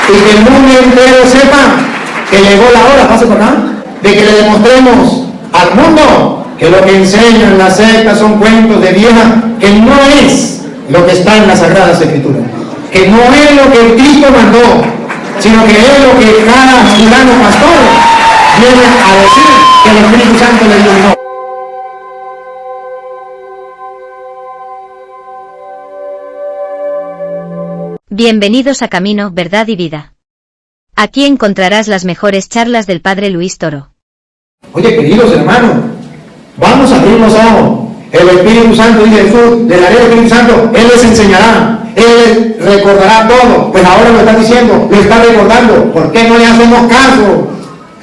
y que el mundo entero sepa que llegó la hora, pase por acá, de que le demostremos al mundo que lo que enseñan las sectas son cuentos de vieja, que no es lo que está en las Sagradas Escrituras, que no es lo que el Cristo mandó, sino que es lo que cada fulano pastor viene a decir que el Espíritu Santo le iluminó. Bienvenidos a Camino, Verdad y Vida. Aquí encontrarás las mejores charlas del Padre Luis Toro. Oye, queridos hermanos, vamos a abrir los ojos. El Espíritu Santo, dice Jesús, le daré el Espíritu Santo, Él les enseñará, Él les recordará todo. Pues ahora lo está diciendo, lo está recordando. ¿Por qué no le hacemos caso?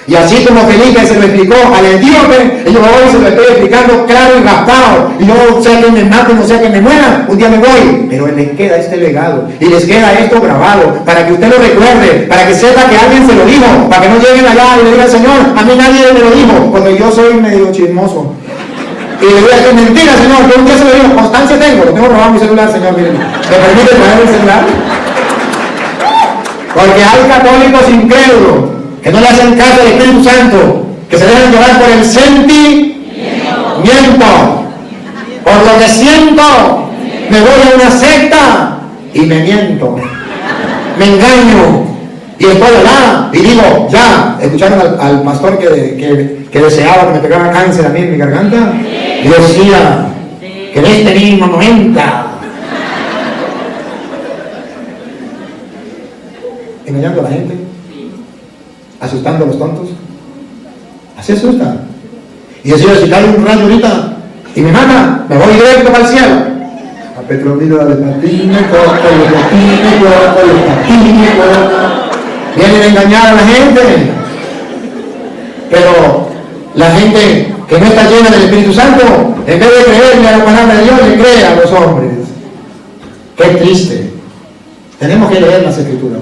Y así como Felipe se lo explicó al etíope, yo ahora se lo estoy explicando claro y raspado. Y no sea que me maten, no sea que me muera, un día me voy. Pero les queda este legado y les queda esto grabado para que usted lo recuerde, para que sepa que alguien se lo dijo, para que no lleguen allá y le digan, Señor, a mí nadie me lo dijo, porque yo soy medio chismoso. Y le voy a decir, mentira, Señor, yo un día se lo digo, constancia tengo, lo tengo robado mi celular, Señor, miren. ¿Me permite traer el celular? Porque hay católicos incrédulos que no le hacen caso al Espíritu Santo, que se dejan llevar por el sentimiento, por lo que siento, me voy a una secta y me miento, me engaño, y después y digo, ya, ¿escucharon al pastor que deseaba que me pegara cáncer a mí en mi garganta? Y decía que en este mismo momento, engañando a la gente, asustando a los tontos, así asusta. Y decía, si cae un rayo ahorita y me mata, me voy directo para el cielo. A Petronila de patine, vienen a engañar a la gente. Pero la gente que no está llena del Espíritu Santo, en vez de creerle a la palabra de Dios, le cree a los hombres. Qué triste. Tenemos que leer las Escrituras.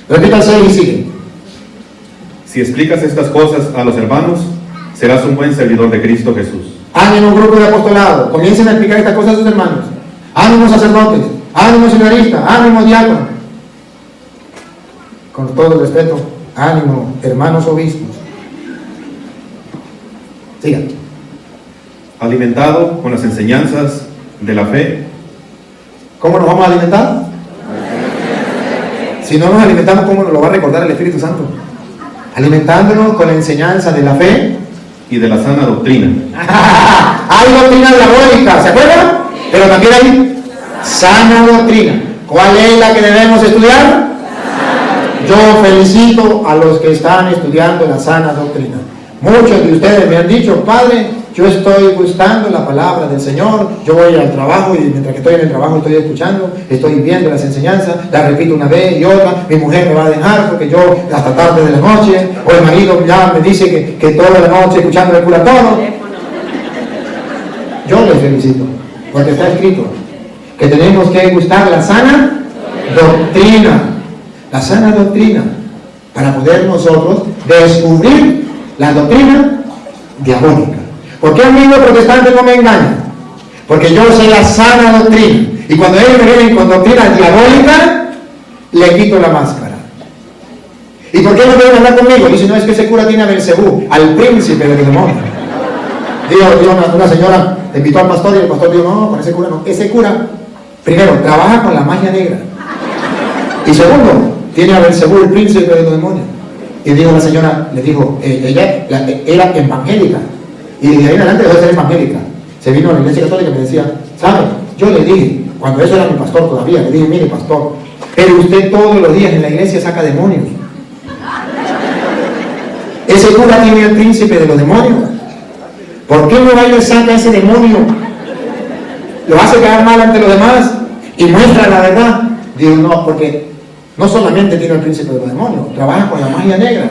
Repita el 6 y sigue. Si explicas estas cosas a los hermanos, serás un buen servidor de Cristo Jesús. Ánimo, grupo de apostolado, comiencen a explicar estas cosas a sus hermanos. Ánimo, sacerdotes, ánimo, seminarista, ánimo, diácono. Con todo el respeto, ánimo, hermanos obispos. Sigan. Alimentado con las enseñanzas de la fe. ¿Cómo nos vamos a alimentar? Si no nos alimentamos, ¿cómo nos lo va a recordar el Espíritu Santo? Alimentándonos con la enseñanza de la fe y de la sana doctrina. Hay doctrina diabólica, ¿se acuerdan? Pero también hay sana doctrina. ¿Cuál es la que debemos estudiar? Yo felicito a los que están estudiando la sana doctrina. Muchos de ustedes me han dicho, Padre, yo estoy gustando la palabra del Señor, yo voy al trabajo y mientras que estoy en el trabajo estoy escuchando, estoy viendo las enseñanzas, las repito una vez y otra, mi mujer me va a dejar porque yo hasta tarde de la noche, o el marido ya me dice que toda la noche escuchando el cura todo. Yo les felicito, porque está escrito que tenemos que gustar la sana doctrina, la sana doctrina, para poder nosotros descubrir la doctrina diabólica. ¿Por qué a mí los protestantes no me engañan? Porque yo sé la sana doctrina. Y cuando ellos me vienen con doctrina diabólica, le quito la máscara. ¿Y por qué no quieren hablar conmigo? Dice, no, es que ese cura tiene a Belcebú, al príncipe del demonio. Digo, una señora le invitó al pastor y el pastor dijo, no, con ese cura no. Ese cura, primero, trabaja con la magia negra. Y segundo, tiene a Belcebú, el príncipe del demonio. Y dijo la señora, le dijo, ella era evangélica. Y de ahí en adelante dejó de ser evangélica. Se vino a la iglesia católica y me decía, ¿sabe? Yo le dije, cuando eso era mi pastor todavía, le dije, mire pastor, pero usted todos los días en la iglesia saca demonios. Ese cura tiene el príncipe de los demonios. ¿Por qué no va y saca ese demonio? Lo hace quedar mal ante los demás y muestra la verdad. Digo, no, porque no solamente tiene el príncipe de los demonios, trabaja con la magia negra.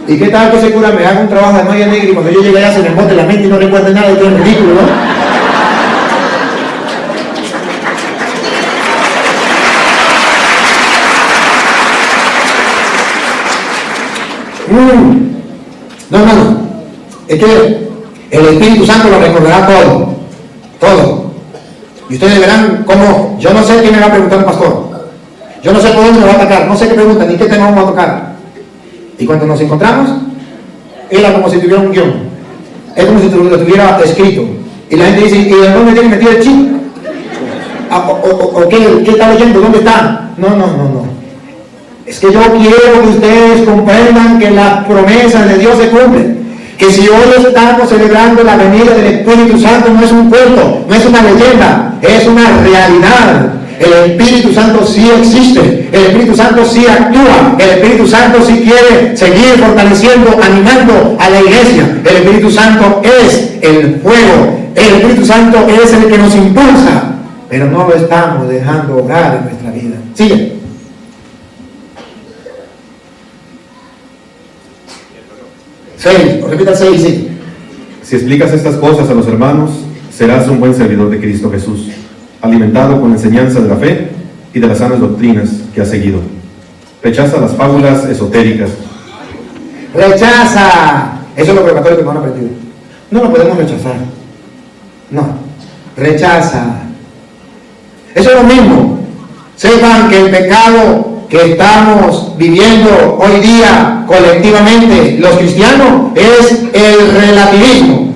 ¿Y qué tal que ese cura me haga un trabajo de magia negra y cuando yo llegue allá se me embote la mente y no recuerde nada y todo es ridículo, ¿no? No. Es que el Espíritu Santo lo recordará todo. Y ustedes verán cómo, yo no sé quién me va a preguntar al pastor, Yo no sé por dónde me va a atacar, no sé qué pregunta, ni qué tema vamos a tocar. Y cuando nos encontramos, era como si tuviera un guión. Es como si lo tuviera escrito. Y la gente dice, ¿y de dónde tiene metido el chip? ¿O qué está leyendo? ¿Dónde está? No. Es que yo quiero que ustedes comprendan que las promesas de Dios se cumplen. Que si hoy estamos celebrando la venida del Espíritu Santo, no es un cuento, no es una leyenda, es una realidad. El Espíritu Santo sí existe, el Espíritu Santo sí actúa, el Espíritu Santo sí quiere seguir fortaleciendo, animando a la iglesia. El Espíritu Santo es el fuego, el Espíritu Santo es el que nos impulsa, pero no lo estamos dejando obrar en nuestra vida. Sigue. Repita el 6, sí. Si explicas estas cosas a los hermanos, serás un buen servidor de Cristo Jesús, alimentado con la enseñanza de la fe y de las sanas doctrinas que has seguido. Rechaza las fábulas esotéricas. ¡Rechaza! Eso es lo que los católicos no han aprendido. No lo podemos rechazar. No. Rechaza. Eso es lo mismo. Sepan que el pecado que estamos viviendo hoy día colectivamente los cristianos es el relativismo.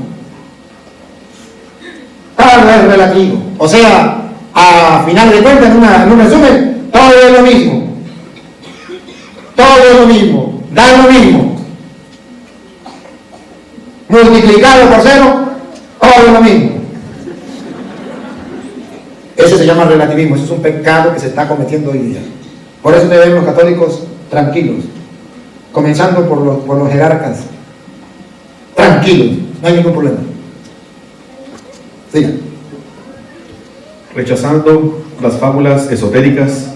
Todo es relativo. O sea, a final de cuentas, en un resumen, todo es lo mismo. Todo es lo mismo. Da lo mismo. Multiplicado por 0, todo es lo mismo. Eso se llama relativismo. Eso es un pecado que se está cometiendo hoy día. Por eso debemos los católicos tranquilos, comenzando por los jerarcas, tranquilos, no hay ningún problema. Siga. Rechazando las fábulas esotéricas,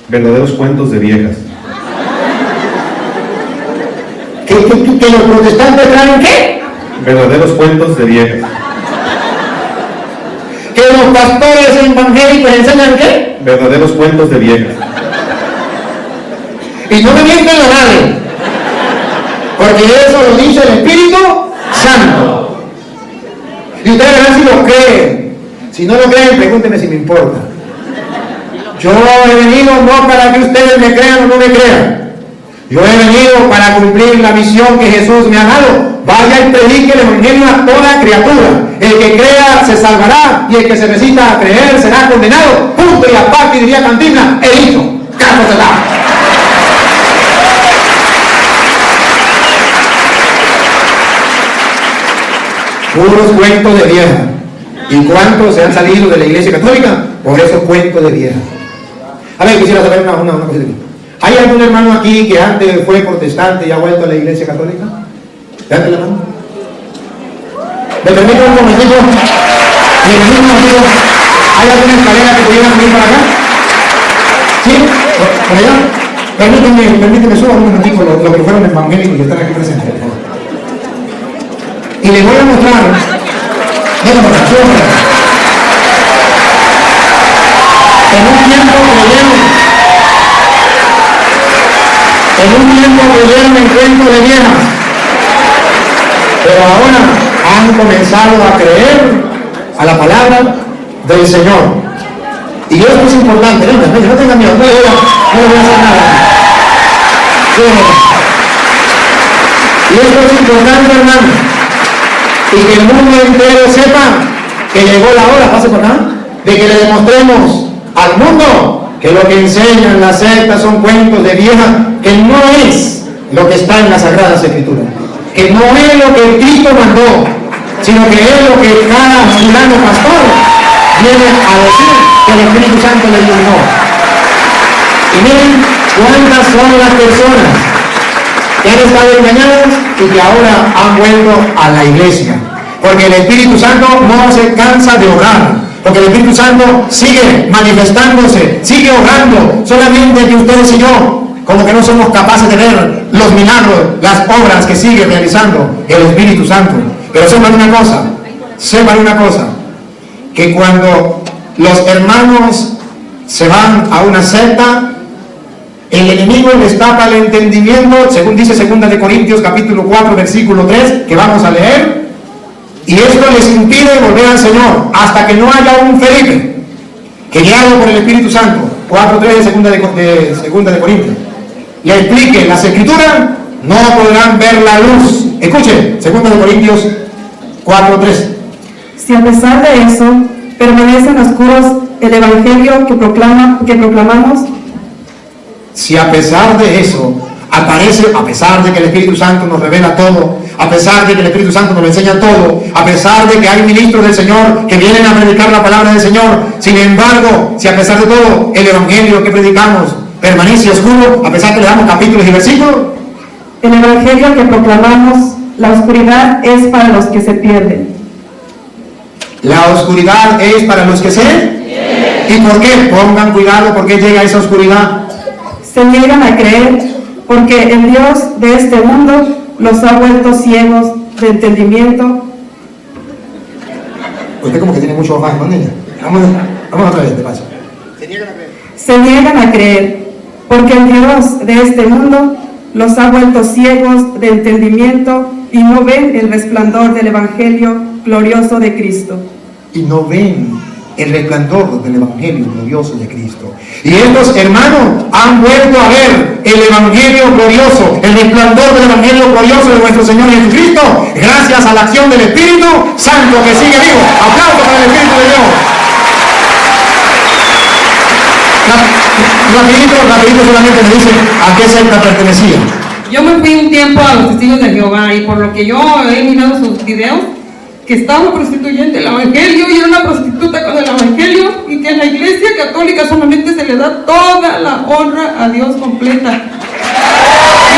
verdaderos cuentos de viejas. ¿Que los protestantes traen qué? Verdaderos cuentos de viejas. ¿Que los pastores evangélicos enseñan qué? Verdaderos cuentos de viejas. Y no me mienten la madre, porque eso lo dice el Espíritu Santo. Y ustedes verán si lo creen. Si no lo creen, pregúntenme si me importa. Yo he venido no para que ustedes me crean o no me crean. Yo he venido para cumplir la misión que Jesús me ha dado. Vaya y predique el evangelio a toda criatura. El que crea se salvará, y el que se resista a creer será condenado. Punto y aparte, diría Cantinflas, he dicho. Caso cerrado. Puros cuentos de vieja. ¿Y cuántos se han salido de la iglesia católica por esos cuentos de vieja? A ver, quisiera saber una cosita. ¿Hay algún hermano aquí que antes fue protestante y ha vuelto a la iglesia católica? Levante la mano. ¿Me permite un momentito? ¿Hay alguna escalera que pudiera subir para acá? ¿Sí? ¿Por allá? Permíteme suba un momentito lo que fueron evangélicos que están aquí presentes, por favor. Y les voy a mostrar, en un tiempo creyeron en cuentos de viejas, pero ahora han comenzado a creer a la palabra del Señor. Y esto es importante, no tengan miedo, no les voy a hacer nada. Y esto es importante, hermano. Y que el mundo entero sepa que llegó la hora, pase por acá, de que le demostremos al mundo que lo que enseñan las sectas son cuentos de vieja, que no es lo que está en las Sagradas Escrituras, que no es lo que Cristo mandó, sino que es lo que cada fulano pastor viene a decir que el Espíritu Santo le iluminó. Y miren cuántas son las personas que han estado engañadas y que ahora han vuelto a la iglesia, porque el Espíritu Santo no se cansa de obrar, porque el Espíritu Santo sigue manifestándose, sigue obrando, solamente que ustedes y yo como que no somos capaces de ver los milagros, las obras que sigue realizando el Espíritu Santo. Pero sepan una cosa, que cuando los hermanos se van a una secta, el enemigo les tapa el entendimiento, según dice 2 Corintios capítulo 4 versículo 3, que vamos a leer, y esto les impide volver al Señor hasta que no haya un Felipe que, guiado por el Espíritu Santo, 4:3 de segunda de Corintios, y explique las escrituras, no podrán ver la luz. Escuchen, 2 de Corintios 4:3. Si a pesar de eso permanecen oscuros el evangelio que proclamamos, si a pesar de eso aparece, a pesar de que el Espíritu Santo nos revela todo, a pesar de que el Espíritu Santo nos enseña todo, a pesar de que hay ministros del Señor que vienen a predicar la palabra del Señor, sin embargo, si a pesar de todo el evangelio que predicamos permanece oscuro, a pesar que le damos capítulos y versículos, el evangelio que proclamamos, la oscuridad es para los que se pierden. la oscuridad es para los que se... ¿Y por qué? Pongan cuidado, ¿por qué llega esa oscuridad? Se niegan a creer porque el Dios de este mundo los ha vuelto ciegos de entendimiento. Usted como que tiene mucho más, ¿no, niña? Vamos otra vez, te paso. Se niegan a creer porque el Dios de este mundo los ha vuelto ciegos de entendimiento y no ven el resplandor del evangelio glorioso de Cristo. Y no ven el resplandor del evangelio glorioso de Cristo. Y estos hermanos han vuelto a ver el evangelio glorioso, el resplandor del evangelio glorioso de nuestro Señor Jesucristo, gracias a la acción del Espíritu Santo que sigue vivo. Aplauso para el Espíritu de Dios. Rapidito solamente me dice a qué secta pertenecía. Yo me fui un tiempo a los Testigos de Jehová, y por lo que yo he mirado sus videos, que estaba prostituyente el evangelio y era una prostituta con el evangelio, y que en la iglesia católica solamente se le da toda la honra a Dios completa, y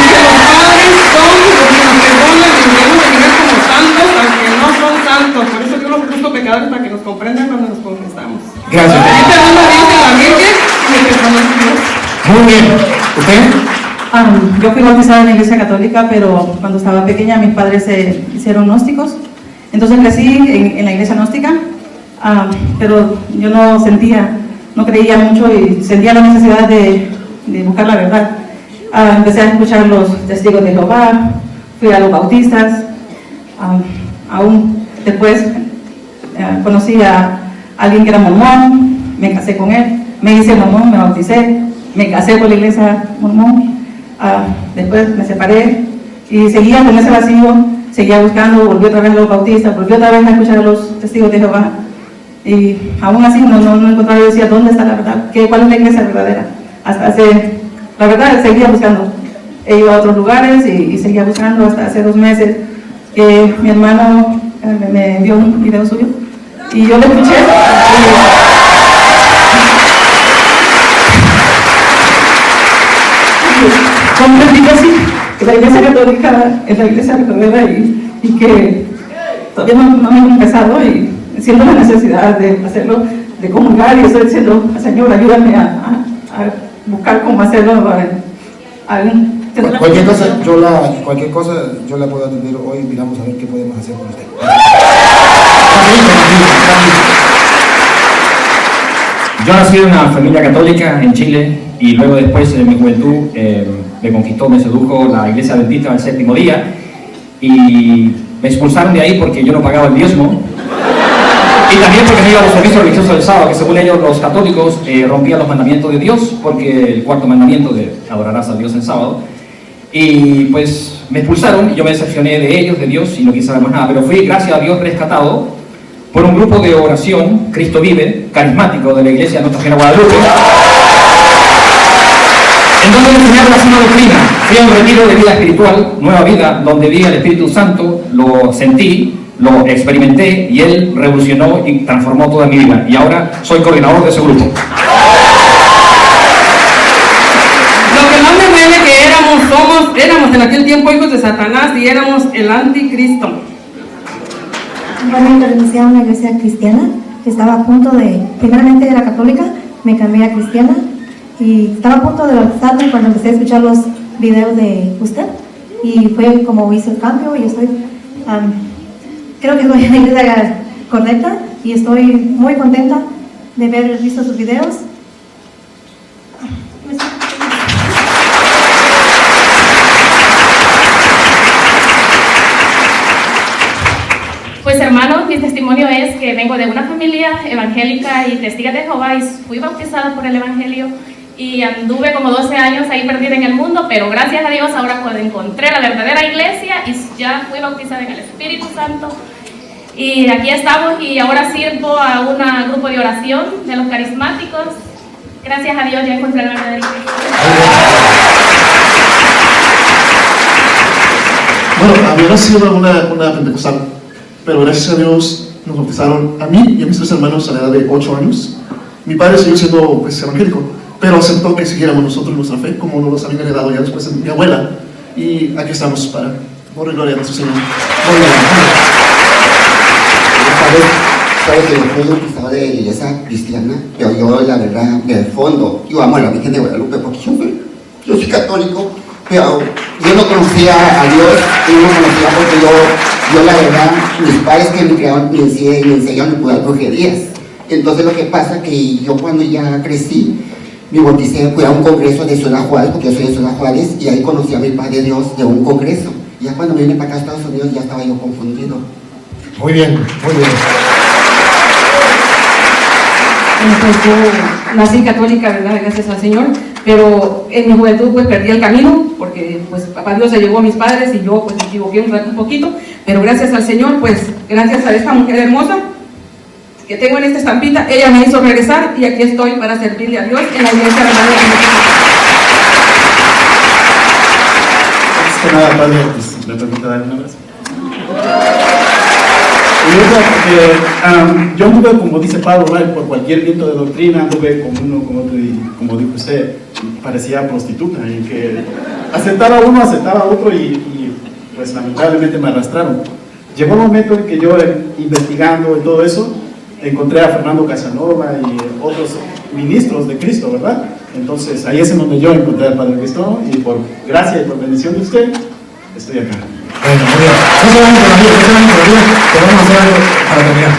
que los padres son los que nos perdonan y debemos de vivir como santos aunque no son santos. Por eso Dios los puso pecadores, para que nos comprendan cuando nos confesamos. Gracias. Yo te amo a Dios y a la Virgen y me perdonas Dios. Muy bien. ¿Usted? Yo fui bautizada en la iglesia católica, pero cuando estaba pequeña mis padres se hicieron gnósticos. Entonces crecí en la iglesia gnóstica, pero yo no creía mucho y sentía la necesidad de buscar la verdad. Empecé a escuchar los Testigos de Jehová, fui a los bautistas, aún después conocí a alguien que era mormón, me casé con él, me hice mormón, me bauticé, me casé con la iglesia mormón, después me separé y seguía con ese vacío. Seguía buscando, volví otra vez a los bautistas, volví otra vez a escuchar a los Testigos de Jehová. Y aún así no encontraba, yo decía, ¿dónde está la verdad? ¿Cuál es la iglesia verdadera? La verdad, seguía buscando. He ido a otros lugares y seguía buscando hasta hace 2 meses que mi hermano me envió un video suyo y yo lo escuché. Comprendí que sí, que la iglesia católica es la iglesia verdadera y que todavía no me he confesado y siento la necesidad de hacerlo, de comulgar, y estoy diciendo, Señor, ayúdame a buscar cómo hacerlo. Cualquier cosa yo la puedo atender hoy. Miramos a ver qué podemos hacer con usted. Yo nací en una familia católica en Chile, y luego después en mi juventud me conquistó, me sedujo la iglesia adventista del séptimo día, y me expulsaron de ahí porque yo no pagaba el diezmo, y también porque no iba a los servicios religiosos del sábado, que según ellos los católicos rompían los mandamientos de Dios, porque el 4.º mandamiento de adorarás a Dios el sábado. Y pues me expulsaron y yo me decepcioné de ellos, de Dios, y no quise saber más nada, pero fui, gracias a Dios, rescatado por un grupo de oración, Cristo Vive, carismático de la iglesia de Nuestra Señora de Guadalupe, en donde me enseñaron la sana doctrina. Fui a un retiro de vida espiritual, Nueva Vida, donde vi al Espíritu Santo, lo sentí, lo experimenté, y Él revolucionó y transformó toda mi vida, y ahora soy coordinador de ese grupo. Lo que más me duele que éramos en aquel tiempo hijos de Satanás y éramos el anticristo. Bueno, pertenecía a una iglesia cristiana que estaba a punto primeramente era católica, me cambié a cristiana y estaba a punto de bautizarme cuando empecé a escuchar los videos de usted, y fue como hice el cambio, y estoy, creo que estoy en la iglesia correcta y estoy muy contenta de haber visto sus videos. Pues hermanos, mi testimonio es que vengo de una familia evangélica y testiga de Jehová y fui bautizada por el Evangelio y anduve como 12 años ahí perdida en el mundo, pero gracias a Dios ahora pues encontré la verdadera iglesia y ya fui bautizada en el Espíritu Santo. Y aquí estamos y ahora sirvo a un grupo de oración de los carismáticos. Gracias a Dios ya encontré la verdadera iglesia. Bueno, a mí no ha sido una pentecostal, pero gracias a Dios nos bautizaron a mí y a mis 3 hermanos a la edad de 8 años. Mi padre siguió siendo pues, evangélico, pero aceptó que siguiéramos nosotros nuestra fe, como nos los habían heredado ya después de mi abuela. Y aquí estamos para por gloria a nuestro Señor. Muy bien. Sabes que yo fui bautizado de la iglesia cristiana, pero yo la verdad, del fondo, yo amo a la Virgen de Guadalupe porque yo soy católico, pero yo no conocía a Dios, yo no conocía porque yo la verdad, mis padres que me criaron me enseñaron puras brujerías. Entonces lo que pasa que yo cuando ya crecí, me bauticé, fui a un congreso de Ciudad Juárez, porque yo soy de Ciudad Juárez, y ahí conocí a mi Padre Dios de un congreso. Ya cuando me vine para acá a Estados Unidos ya estaba yo confundido. Muy bien, muy bien. Pues yo nací católica, ¿verdad? Gracias al Señor, pero en mi juventud pues perdí el camino, porque pues papá Dios se llevó a mis padres y yo pues me equivoqué un poquito, pero gracias al Señor, pues gracias a esta mujer hermosa que tengo en esta estampita, ella me hizo regresar y aquí estoy para servirle a Dios en la iglesia de la Antes que nada, Padre, pues, me permite dar un abrazo. Yo anduve, como dice Pablo, por cualquier viento de doctrina, anduve como otro, y como dijo usted, parecía prostituta, en que aceptaba uno, aceptaba otro y pues lamentablemente me arrastraron. Llegó un momento en que yo, investigando y todo eso, encontré a Fernando Casanova y otros ministros de Cristo, ¿verdad? Entonces ahí es en donde yo encontré al Padre Cristo y por gracia y por bendición de usted, estoy acá. Bueno, muy bien. No se vayan todavía, que vamos a hacer algo para terminar.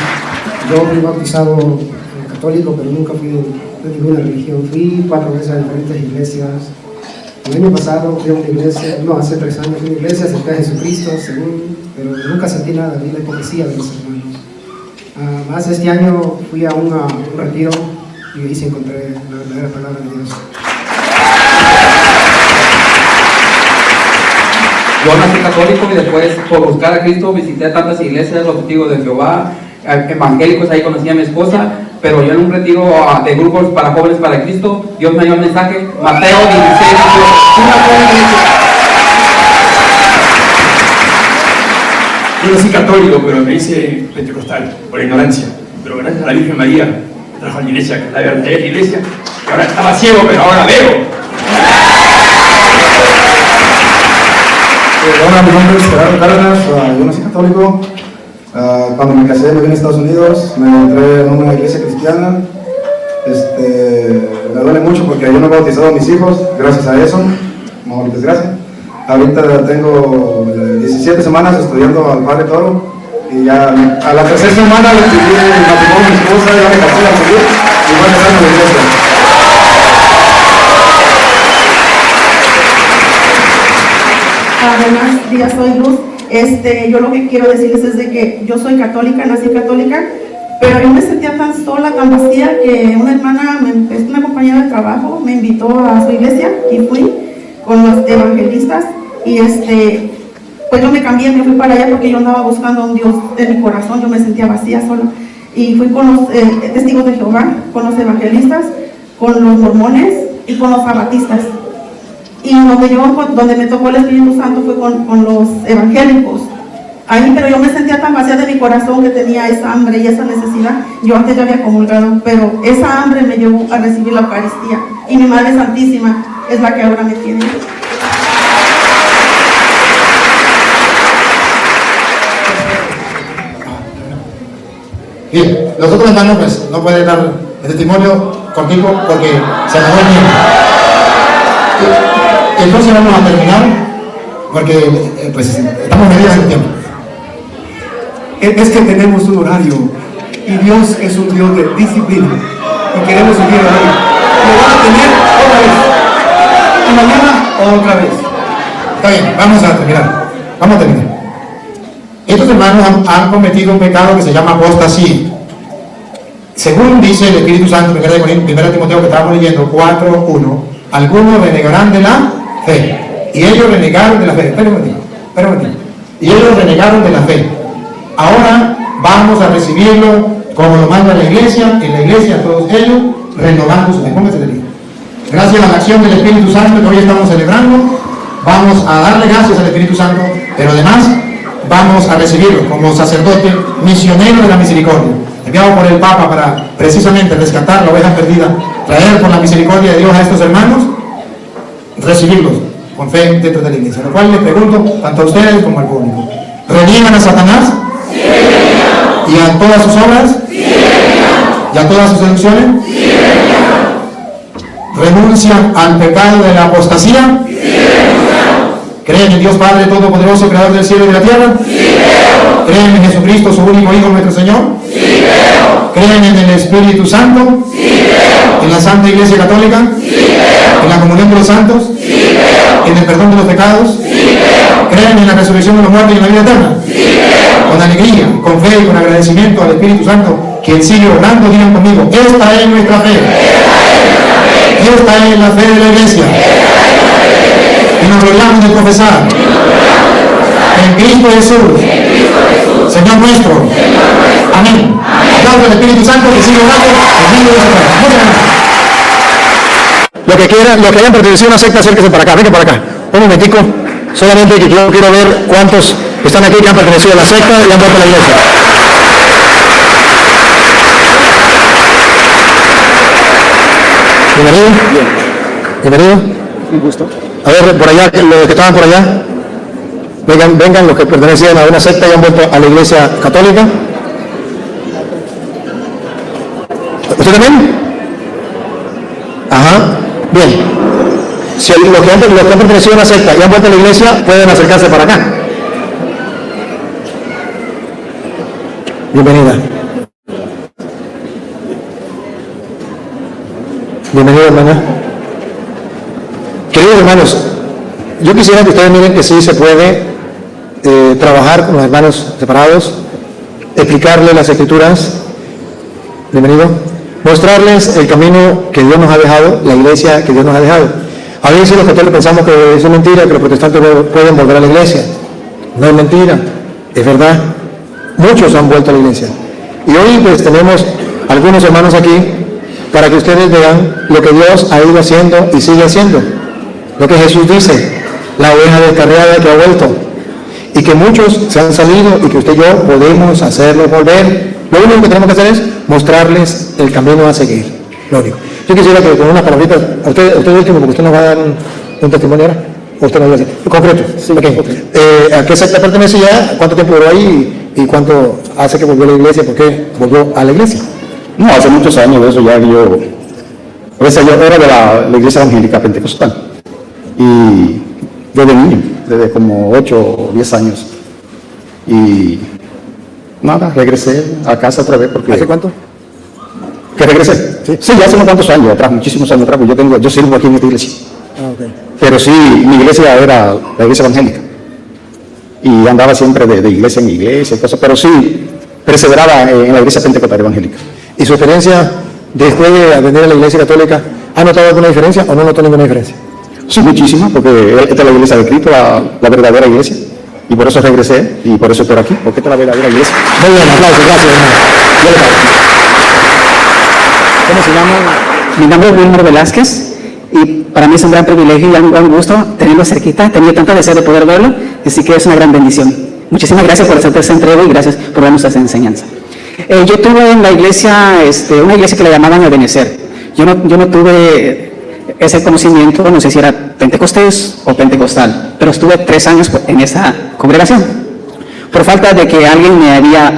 Yo fui bautizado católico, pero nunca fui de ninguna religión. Fui 4 veces a diferentes iglesias. El año pasado fui a una iglesia, no, hace 3 años fui a una iglesia, acepté a Jesucristo, pero nunca sentí nada, vi la hipocresía de los hermanos. Más este año fui a un retiro y ahí se encontré la verdadera palabra de Dios. Yo nací católico y después, por buscar a Cristo, visité tantas iglesias, los testigos de Jehová, evangélicos, ahí conocí a mi esposa, pero yo en un retiro de grupos para jóvenes para Cristo, Dios me dio un mensaje, Mateo 16, Yo nací católico, pero me hice pentecostal, por ignorancia, pero gracias a la Virgen María, me trajo a la iglesia, que es la verdadera iglesia, y ahora estaba ciego, pero ahora veo. Hola, mi nombre es Gerardo Cárdenas, yo nací católico. Cuando me casé me vine a Estados Unidos, me entré en una iglesia cristiana. Me duele mucho porque yo no he bautizado a mis hijos, gracias a eso, por desgracia. Ahorita tengo 17 semanas estudiando al Padre Toro y ya a la 3ª semana le pedí el matrimonio a mi esposa, ya me casé al seguir y voy a casar en la iglesia. Buenos días, soy Luz. Yo lo que quiero decirles es de que yo soy católica, nací católica, pero yo me sentía tan sola, tan vacía, que una hermana, una compañera de trabajo, me invitó a su iglesia y fui con los evangelistas y pues yo me cambié, me fui para allá porque yo andaba buscando a un Dios de mi corazón, yo me sentía vacía, sola, y fui con los testigos de Jehová, con los evangelistas, con los mormones y con los zapatistas. Y donde me tocó el Espíritu Santo fue con los evangélicos. Ahí, pero yo me sentía tan vacía de mi corazón que tenía esa hambre y esa necesidad. Yo antes ya había comulgado, pero esa hambre me llevó a recibir la Eucaristía. Y mi Madre Santísima es la que ahora me tiene. Bien, los otros hermanos pues no pueden dar el testimonio contigo porque se acabó el tiempo. Entonces vamos a terminar porque pues estamos medidos en el tiempo. Es que tenemos un horario y Dios es un Dios de disciplina y queremos seguir ahí. Lo van a tener otra vez y mañana otra vez. Está bien, vamos a terminar. Estos hermanos han cometido un pecado que se llama apostasía. Según dice el Espíritu Santo, 1 Timoteo que estábamos leyendo, 4:1, algunos renegarán de la fe. Y ellos renegaron de la fe. Espera un momentito. Y ellos renegaron de la fe. Ahora vamos a recibirlo como lo manda la iglesia, en la iglesia todos ellos renovando su fe. Póngase de pie. Gracias a la acción del Espíritu Santo que hoy estamos celebrando, vamos a darle gracias al Espíritu Santo, pero además vamos a recibirlo como sacerdote misionero de la misericordia, enviado por el Papa para precisamente rescatar la oveja perdida, traer con la misericordia de Dios a estos hermanos, recibirlos con fe dentro de la iglesia. Lo cual les pregunto, tanto a ustedes como al público, ¿reniegan a Satanás? Sí, ¿y a todas sus obras? Sí, ¿y a todas sus seducciones? Sí, ¿renuncian al pecado de la apostasía? Sí, ¿creen en Dios Padre Todopoderoso, Creador del cielo y de la tierra? Sí, ¿creen en Jesucristo, su único Hijo, nuestro Señor? Sí, ¿creen en el Espíritu Santo? Sí, ¿en la Santa Iglesia Católica? Sí, ¿en la comunión de los santos? Sí, ¿en el perdón de los pecados? Sí, ¿creen en la resurrección de los muertos y en la vida eterna? Sí, con alegría, con fe y con agradecimiento al Espíritu Santo, quien sigue orando, digan conmigo, esta es nuestra fe. Esta es la fe de la iglesia. Y nos gloriamos de profesar en Cristo Jesús, Señor nuestro. Amén. Aplausos al Espíritu Santo que sigue orando en medio de esta fe. Muchas gracias. Lo que quieran, los que hayan pertenecido a una secta, acérquense para acá, venga para acá. Un momentico, solamente que yo quiero ver cuántos están aquí que han pertenecido a la secta y han vuelto a la iglesia. Bienvenido. Bienvenido. Un gusto. A ver, por allá, los que estaban por allá, vengan los que pertenecían a una secta y han vuelto a la iglesia católica. ¿Usted también? Ajá. Bien. Si los que han pertenecido a una secta y han vuelto a la iglesia, pueden acercarse para acá. Bienvenida. Bienvenido, hermana. Queridos hermanos, yo quisiera que ustedes miren que sí se puede trabajar con los hermanos separados, explicarles las escrituras, bienvenido, mostrarles el camino que Dios nos ha dejado, la iglesia que Dios nos ha dejado. A veces los católicos pensamos que es mentira, que los protestantes no pueden volver a la iglesia. No es mentira, es verdad. Muchos han vuelto a la iglesia. Y hoy pues tenemos algunos hermanos aquí para que ustedes vean lo que Dios ha ido haciendo y sigue haciendo. Lo que Jesús dice, la oveja descarriada que ha vuelto. Y que muchos se han salido y que usted y yo podemos hacerlos volver. Lo único que tenemos que hacer es mostrarles el camino a seguir. Lo único. Yo quisiera que con unas palabritas, a usted último, porque usted nos va a dar un testimonio ahora. ¿O usted nos va a decir? Concreto. Sí, okay. ¿A qué secta pertenecía? ¿Cuánto tiempo duró ahí? ¿Y cuánto hace que volvió a la iglesia? ¿Por qué volvió a la iglesia? No, hace muchos años de eso ya que yo era de la iglesia evangélica pentecostal. Y desde niño, desde como 8 o 10 años. Y nada, regresé a casa otra vez porque... ¿Hace cuánto? ¿Que regresé? Sí, ya hace unos cuantos años atrás, muchísimos años atrás, porque yo sirvo aquí en esta iglesia. Okay. Pero sí, mi iglesia era la iglesia evangélica. Y andaba siempre de iglesia en iglesia y cosas, pero sí perseveraba en la iglesia pentecostal evangélica. ¿Y su experiencia después de venir a la iglesia católica, ha notado alguna diferencia o no notó ninguna diferencia? Sí, muchísima, porque esta es la iglesia de Cristo, la verdadera iglesia. Y por eso regresé y por eso estoy aquí, porque esta es la verdadera iglesia. Muy bien, aplausos, gracias, hermano. ¿Cómo se llama? Mi nombre es Wilmer Velázquez y para mí es un gran privilegio y un gran gusto tenerlo cerquita. Tenía tanto deseo de poder verlo, así que es una gran bendición. Muchísimas gracias por hacerte esta entrega y gracias por darnos esta enseñanza. Yo tuve en la iglesia, una iglesia que le llamaban Ebenezer. Yo no tuve ese conocimiento, no sé si era pentecostés o pentecostal, pero estuve 3 años en esa congregación. Por falta de que alguien me había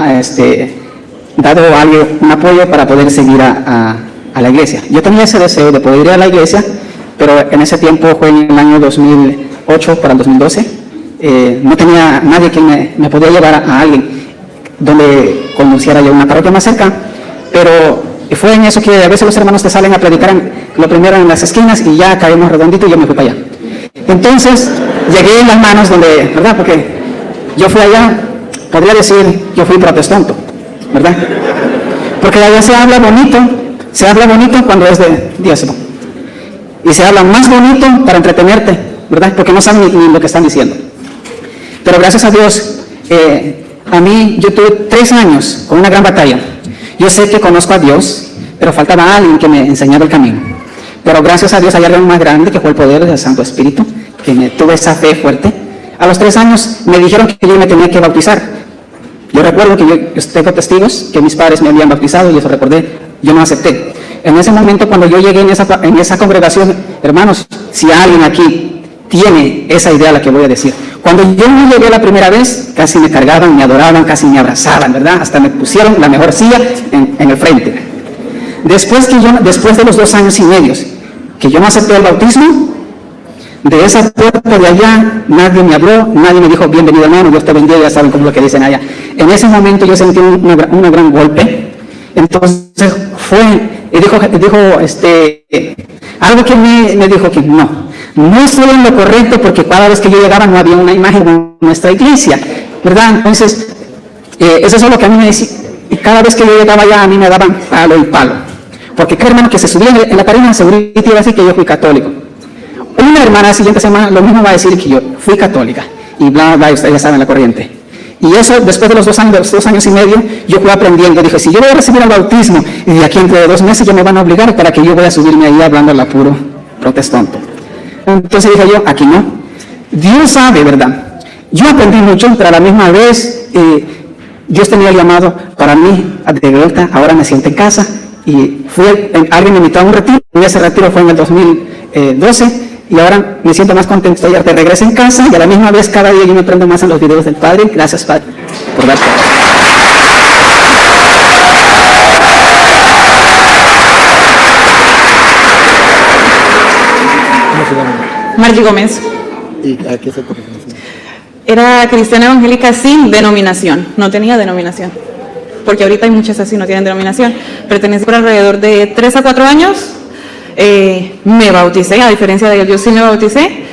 dado un apoyo para poder seguir a la iglesia. Yo tenía ese deseo de poder ir a la iglesia, pero en ese tiempo fue en el año 2008 para el 2012. No tenía nadie que me podía llevar a alguien donde conociera yo una parroquia más cerca, pero fue en eso que a veces los hermanos te salen a predicar lo primero en las esquinas y ya caímos redondito y yo me fui para allá. Entonces llegué en las manos donde, ¿verdad? Porque yo fui allá, podría decir, yo fui protestante, ¿verdad? Porque Porque allá se habla bonito cuando es de diezmo. Y se habla más bonito para entretenerte, ¿verdad? Porque no saben ni lo que están diciendo. Pero gracias a Dios, a mí, yo tuve 3 años con una gran batalla. Yo sé que conozco a Dios, pero faltaba alguien que me enseñara el camino. Pero gracias a Dios hay algo más grande que fue el poder del Santo Espíritu, que tuve esa fe fuerte. A los 3 años me dijeron que yo me tenía que bautizar. Yo recuerdo que yo tengo testigos que mis padres me habían bautizado y eso recordé, yo no acepté. En ese momento cuando yo llegué en esa congregación, hermanos, si alguien aquí tiene esa idea la que voy a decir. Cuando yo no llegué la primera vez, casi me cargaban, me adoraban, casi me abrazaban, ¿verdad? Hasta me pusieron la mejor silla en el frente. Después de los 2 años y medio que yo no acepté el bautismo, de esa puerta de allá nadie me habló, nadie me dijo bienvenido hermano, Dios te bendiga, ya saben cómo es lo que dicen allá. En ese momento yo sentí un gran golpe. Entonces y dijo algo que me dijo que no estoy en lo correcto, porque cada vez que yo llegaba no había una imagen de nuestra iglesia, ¿verdad? Entonces, eso es lo que a mí me decía, y cada vez que yo llegaba allá a mí me daban palo y palo, porque cada hermano que se subía en la tarima seguramente iba a decir que yo fui católico. Una hermana la siguiente semana lo mismo va a decir que yo fui católica, y bla, bla, ustedes ya saben la corriente. Y eso, después de los 2 años y medio, yo fui aprendiendo. Dije, si yo voy a recibir el bautismo, y de aquí entre 2 meses ya me van a obligar para que yo voy a subirme ahí hablando al puro protestante. Entonces dije yo, aquí no. Dios sabe, ¿verdad? Yo aprendí mucho, pero a la misma vez, Dios tenía llamado para mí de vuelta. Ahora me siento en casa. Y alguien me invitó a un retiro. Y ese retiro fue en el 2012. Y ahora me siento más contento, ya te regreso en casa y a la misma vez cada día yo me aprendo más en los videos del Padre. Gracias, Padre, por darte. Margie Gómez. ¿Y a qué se pertenece? Era cristiana evangélica sin denominación, no tenía denominación, porque ahorita hay muchas así, no tienen denominación. Pertenece por alrededor de 3 a 4 años. Me bauticé, a diferencia de él, yo sí me bauticé,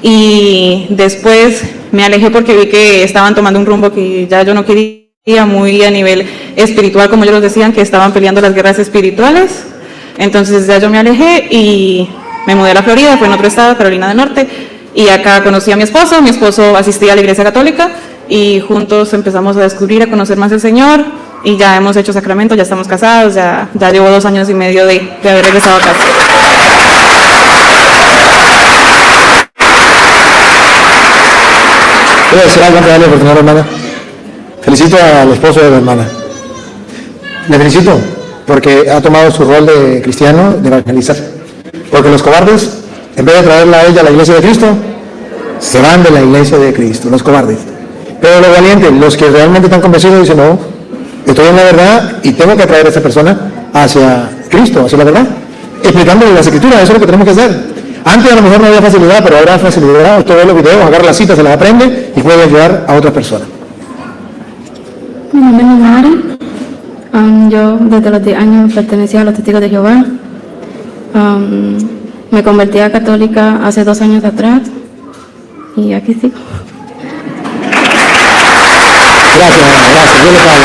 y después me alejé porque vi que estaban tomando un rumbo que ya yo no quería, muy a nivel espiritual, como ellos decían, que estaban peleando las guerras espirituales. Entonces ya yo me alejé y me mudé a la Florida, fue en otro estado, Carolina del Norte, y acá conocí a mi esposo asistía a la iglesia católica, y juntos empezamos a descubrir, a conocer más el Señor, y ya hemos hecho sacramento, ya estamos casados, ya llevo 2 años y medio de haber regresado a casa. ¿Puedo decir algo antes de darle oportunidad a la hermana? Felicito al esposo de la hermana. Le felicito porque ha tomado su rol de cristiano, de evangelizar. Porque los cobardes, en vez de traerla a ella a la iglesia de Cristo, se van de la iglesia de Cristo, los cobardes. Pero los valientes, los que realmente están convencidos, dicen, no, estoy en la verdad y tengo que atraer a esta persona hacia Cristo, hacia la verdad, explicándole las escrituras. Eso es lo que tenemos que hacer. Antes a lo mejor no había facilidad, pero ahora hay facilidad. Usted ve los videos, agarra las citas, se las aprende y puede ayudar a otras personas. Mi nombre es Mari. Yo desde los 10 años pertenecía a los Testigos de Jehová. Me convertí a católica hace 2 años atrás y aquí sigo. Gracias, Dios le pague.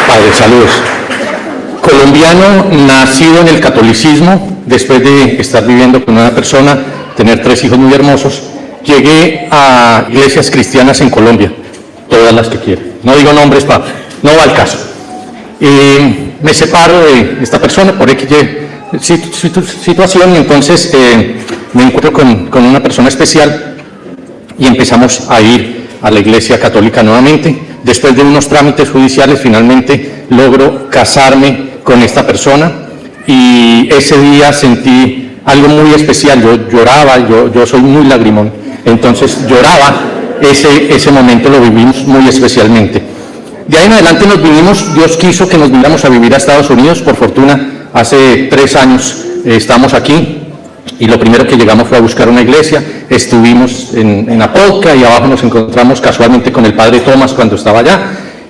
Padre, saludos. Colombiano, nacido en el catolicismo, después de estar viviendo con una persona, tener 3 hijos muy hermosos, llegué a iglesias cristianas en Colombia, todas las que quiera. No digo nombres, no va al caso. Me separo de esta persona por X situación, y entonces me encuentro con una persona especial y empezamos a ir a la iglesia católica nuevamente. Después de unos trámites judiciales, finalmente logro casarme con esta persona, y ese día sentí algo muy especial. Yo lloraba, yo soy muy lagrimón, entonces lloraba. Ese momento lo vivimos muy especialmente. De ahí en adelante nos vinimos, Dios quiso que nos viniéramos a vivir a Estados Unidos. Por fortuna, hace 3 años estamos aquí, y lo primero que llegamos fue a buscar una iglesia. Estuvimos en Apolca, y abajo nos encontramos casualmente con el padre Tomás cuando estaba allá.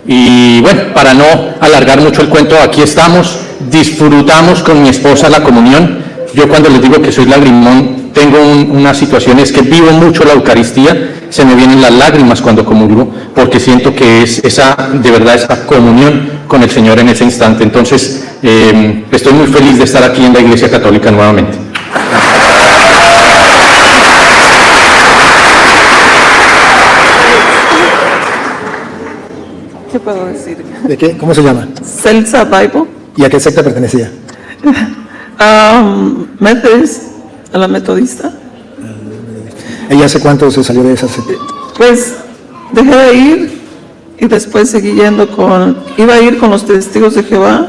Y bueno, para no alargar mucho el cuento, aquí estamos, disfrutamos con mi esposa la comunión. Yo, cuando les digo que soy lagrimón, tengo una situación, es que vivo mucho la Eucaristía. se me vienen las lágrimas cuando comulgo, porque siento que es de verdad esa comunión con el Señor en ese instante. Entonces, estoy muy feliz de estar aquí en la Iglesia Católica nuevamente. ¿Qué puedo decir? ¿De qué? ¿Cómo se llama? Celsa Bible. ¿Y a qué secta pertenecía? Methodist, a la metodista. ¿Ella hace cuánto se salió de esa secta? Pues dejé de ir y después seguí yendo iba a ir con los testigos de Jehová,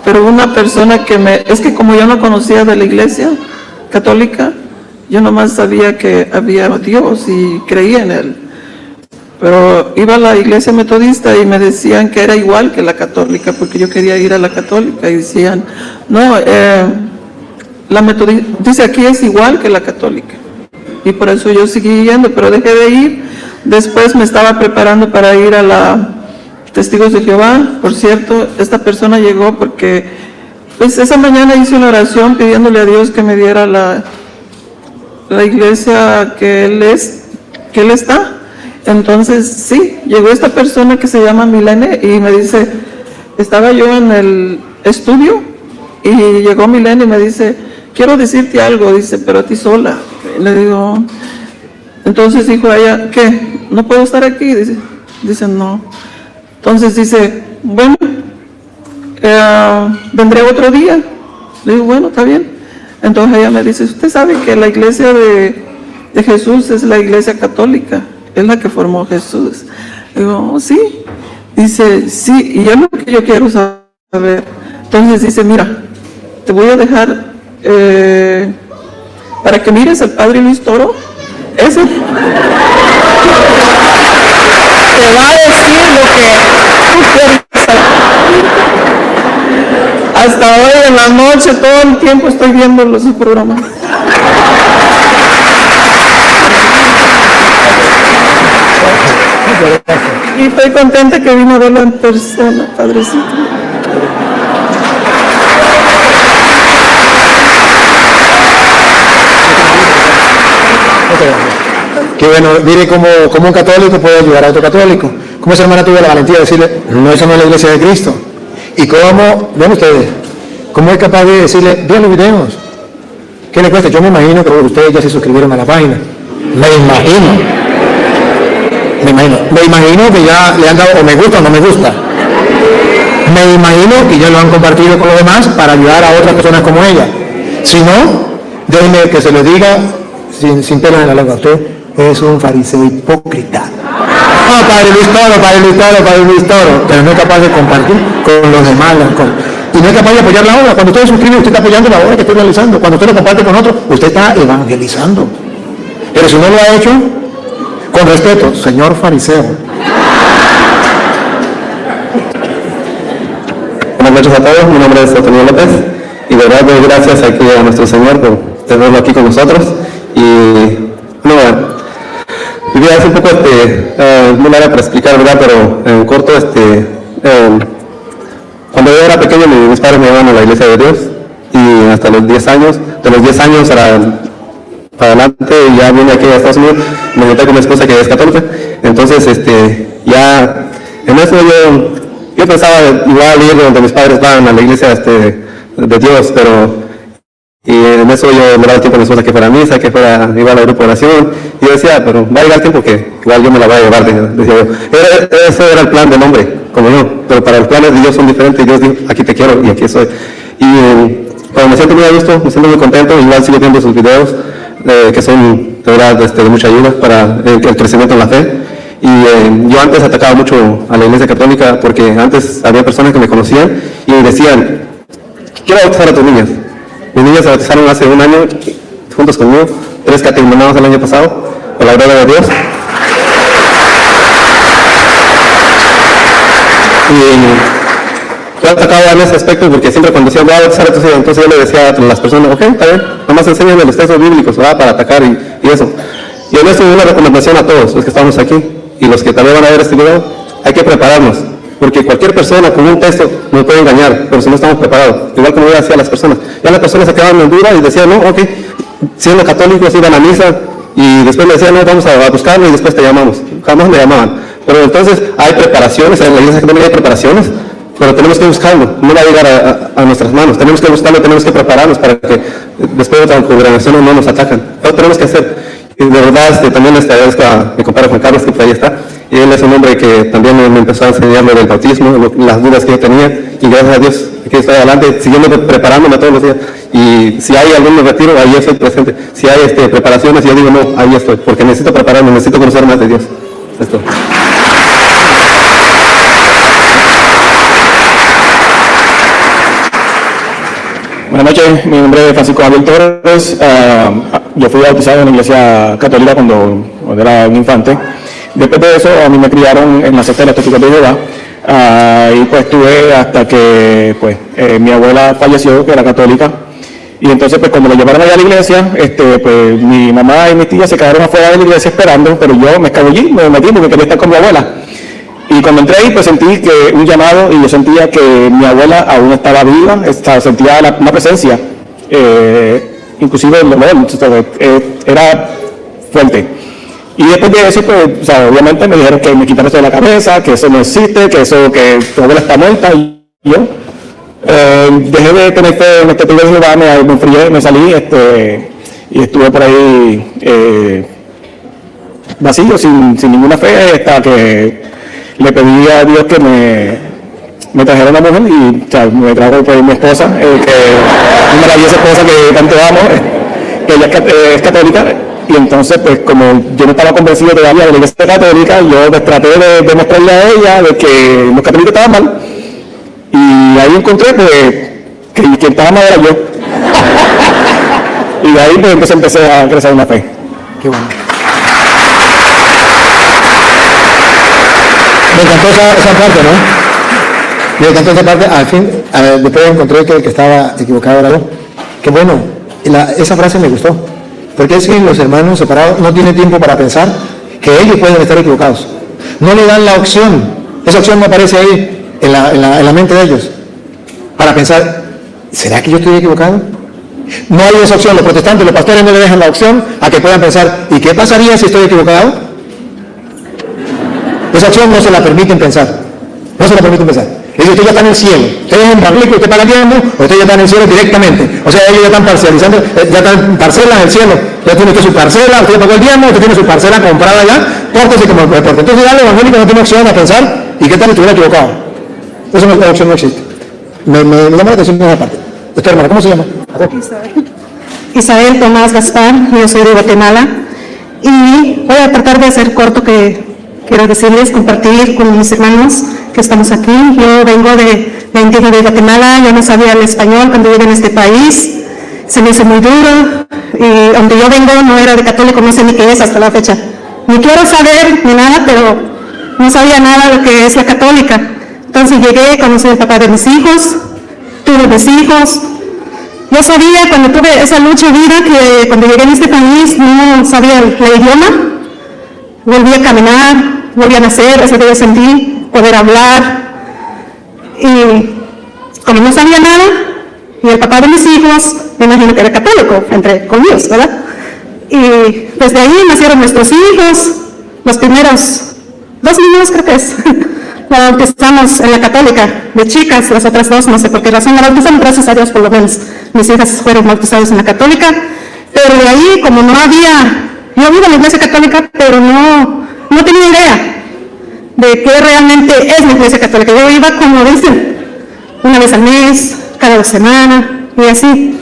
pero una persona es que como yo no conocía de la iglesia católica, yo nomás sabía que había Dios y creía en Él. Pero iba a la iglesia metodista y me decían que era igual que la católica, porque yo quería ir a la católica y decían, no, la metodista, dice aquí es igual que la católica. Y por eso yo seguí yendo, pero dejé de ir. Después me estaba preparando para ir a la Testigos de Jehová. Por cierto, esta persona llegó porque pues esa mañana hice una oración pidiéndole a Dios que me diera la iglesia que Él está. Entonces, sí, llegó esta persona que se llama Milene y me dice, estaba yo en el estudio y llegó Milene y me dice, quiero decirte algo, dice, pero a ti sola. Y le digo, entonces dijo a ella, ¿qué? ¿No puedo estar aquí? Dice, no. Entonces dice, bueno, vendré otro día. Le digo, bueno, está bien. Entonces ella me dice, usted sabe que la iglesia de Jesús es la iglesia católica. Es la que formó Jesús. Digo, sí. Dice, sí, y es lo que yo quiero saber. Entonces dice, mira, te voy a dejar para que mires al padre Luis Toro. Ese te va a decir lo que tú quieres saber. Hasta hoy en la noche, todo el tiempo estoy viendo los programas. Y estoy contenta que vino a verlo en persona, Padrecito. Qué bueno, mire cómo un católico puede ayudar a otro católico. Cómo esa hermana tuvo la valentía de decirle, no, esa no es la iglesia de Cristo. Y cómo, vean ustedes, cómo es capaz de decirle, vean los videos. ¿Qué le cuesta? Yo me imagino que ustedes ya se suscribieron a la página. Me imagino que ya le han dado o me gusta o no me gusta. Me imagino que ya lo han compartido con los demás para ayudar a otras personas como ella. Si no, déjenme que se lo diga sin pelos en la lengua. Usted es un fariseo hipócrita. No, Padre Luis Toro, pero no es capaz de compartir con los demás las cosas. Y no es capaz de apoyar la obra. Cuando usted se suscribe, usted está apoyando la obra que estoy realizando. Cuando usted lo comparte con otro, usted está evangelizando. Pero si no lo ha hecho, con respeto, señor fariseo. Buenas noches a todos, mi nombre es Antonio López y de verdad doy gracias aquí a nuestro Señor por tenerlo aquí con nosotros. Y bueno, mi vida es un poco muy larga para explicar, ¿verdad? Pero en corto, cuando yo era pequeño mis padres me llevaban a la iglesia de Dios y hasta los 10 años, de los 10 años para adelante ya vine aquí a Estados Unidos, me junté con mi esposa que es católica, entonces ya en eso yo pensaba igual ir donde mis padres van a la iglesia de Dios, pero y en eso yo me daba tiempo a mi esposa que fuera a misa, que iba a la grupo de oración, y yo decía, pero va a llegar el tiempo que igual yo me la voy a llevar, decía yo. Ese era el plan del hombre, como yo, pero para los planes de Dios son diferentes, y Dios dijo, aquí te quiero y aquí estoy. Y cuando me siento muy a gusto, me siento muy contento, igual sigo viendo sus videos, que son de verdad de mucha ayuda para el crecimiento en la fe. Y yo antes atacaba mucho a la iglesia católica porque antes había personas que me conocían y me decían, quiero bautizar a tus niñas. Mis niñas se bautizaron hace un año juntos conmigo, 3 catecumenados el año pasado, por la gloria de Dios. Y yo atacaba en ese aspecto porque siempre cuando decían, voy a bautizar a tus hijos, entonces yo le decía a las personas, ok, está bien, nomás enséñame los textos bíblicos, ¿verdad? Para atacar y eso. Y en eso una recomendación a todos los que estamos aquí y los que también van a ver este video, hay que prepararnos, porque cualquier persona con un texto nos puede engañar, pero si no estamos preparados, igual como yo decía a las personas, ya las personas se quedaban en duda y decían, no, ok, siendo católicos iban a misa, Y después me decían, no, vamos a buscarlo y después te llamamos. Jamás me llamaban. Pero entonces hay preparaciones, en la iglesia católica hay preparaciones, pero tenemos que buscarlo, no va a llegar a nuestras manos. Tenemos que buscarlo, tenemos que prepararnos para que después de otras congregaciones no nos atacan. Lo tenemos que hacer. Y de verdad, también agradezco a mi compadre Juan Carlos, que por ahí está. Y él es un hombre que también me empezó a enseñar lo del bautismo, las dudas que yo tenía. Y gracias a Dios, aquí estoy adelante, siguiendo preparándome todos los días. Y si hay algún retiro, ahí estoy presente. Si hay preparaciones, yo digo, no, ahí estoy, porque necesito prepararme, necesito conocer más de Dios. Esto. Buenas noches, mi nombre es Francisco Javier Torres. Yo fui bautizado en la iglesia católica cuando era un infante. Después de eso, a mí me criaron en la secta de los Testigos de Jehová. Y pues estuve hasta que mi abuela falleció, que era católica. Y entonces, pues cuando lo llevaron allá a la iglesia, pues mi mamá y mis tías se quedaron afuera de la iglesia esperando, pero yo me escabullí, me metí porque quería estar con mi abuela. Y cuando entré ahí, pues sentí que un llamado y yo sentía que mi abuela aún estaba viva, sentía una presencia, inclusive el dolor, era fuerte. Y después de eso, pues, obviamente me dijeron que me quitara eso de la cabeza, que eso no existe, que tu abuela está muerta. Y yo dejé de tener fe en este tipo de lugar, me enfrié, me salí, y estuve por ahí vacío, sin ninguna fe, hasta que le pedí a Dios que me trajera una mujer y me trajo pues, mi esposa, que una maravillosa esposa que tanto amo, que ella es católica. Y entonces, pues como yo no estaba convencido todavía de la iglesia católica, yo traté de demostrarle a ella de que los católicos estaban mal. Y ahí encontré pues, que quien estaba mal era yo. Y de ahí pues, empecé a crecer una fe. Qué bueno. Me encantó esa parte, ¿no? Me encantó esa parte. Al fin, después encontré que el que estaba equivocado era yo. Qué bueno. Esa frase me gustó. Porque es que los hermanos separados no tienen tiempo para pensar que ellos pueden estar equivocados. No le dan la opción. Esa opción no aparece ahí en la mente de ellos. Para pensar, ¿será que yo estoy equivocado? No hay esa opción. Los protestantes, los pastores no le dejan la opción a que puedan pensar, ¿y qué pasaría si estoy equivocado? Esa opción no se la permiten pensar. No se la permiten pensar. Ellos usted ya está en el cielo. Usted es un barrico, usted paga tiempo, o usted ya está en el cielo directamente. O sea, ellos ya están parcializando, ya están parcelas en el cielo. Ya tiene usted su parcela, usted ya pagó el diezmo, usted tiene su parcela comprada ya, pórtese como el deporte. Entonces ya el evangélico no tiene opción a pensar, ¿y qué tal si estuviera equivocado? Esa opción no existe. Me llama la atención esa parte. Usted, hermana, ¿cómo se llama? Isabel Tomás Gaspar, yo soy de Guatemala. Y voy a tratar de hacer corto que quiero decirles, compartir con mis hermanos que estamos aquí. Yo vengo de la indígena de Guatemala, yo no sabía el español cuando llegué en este país, se me hizo muy duro, y donde yo vengo no era de católico, no sé ni qué es hasta la fecha. Ni quiero saber ni nada, pero no sabía nada de lo que es la católica. Entonces llegué, conocí al papá de mis hijos, tuve mis hijos. Yo sabía cuando tuve esa lucha de vida que cuando llegué en este país no sabía el idioma, volví a caminar, volví a nacer, eso que yo sentí, poder hablar. Y como no sabía nada, y el papá de mis hijos, me imagino que era católico, entre comillas, ¿verdad? Y desde ahí nacieron nuestros hijos, los primeros 2 niños creo que es, la bautizamos en la católica, de chicas, las otras 2 no sé por qué razón la bautizamos, gracias a Dios por lo menos, mis hijas fueron bautizadas en la católica, pero de ahí como no había, yo vivo en la iglesia católica, pero no tenía idea de qué realmente es la iglesia católica. Yo iba, como dicen, una vez al mes, cada 2 semanas, y así.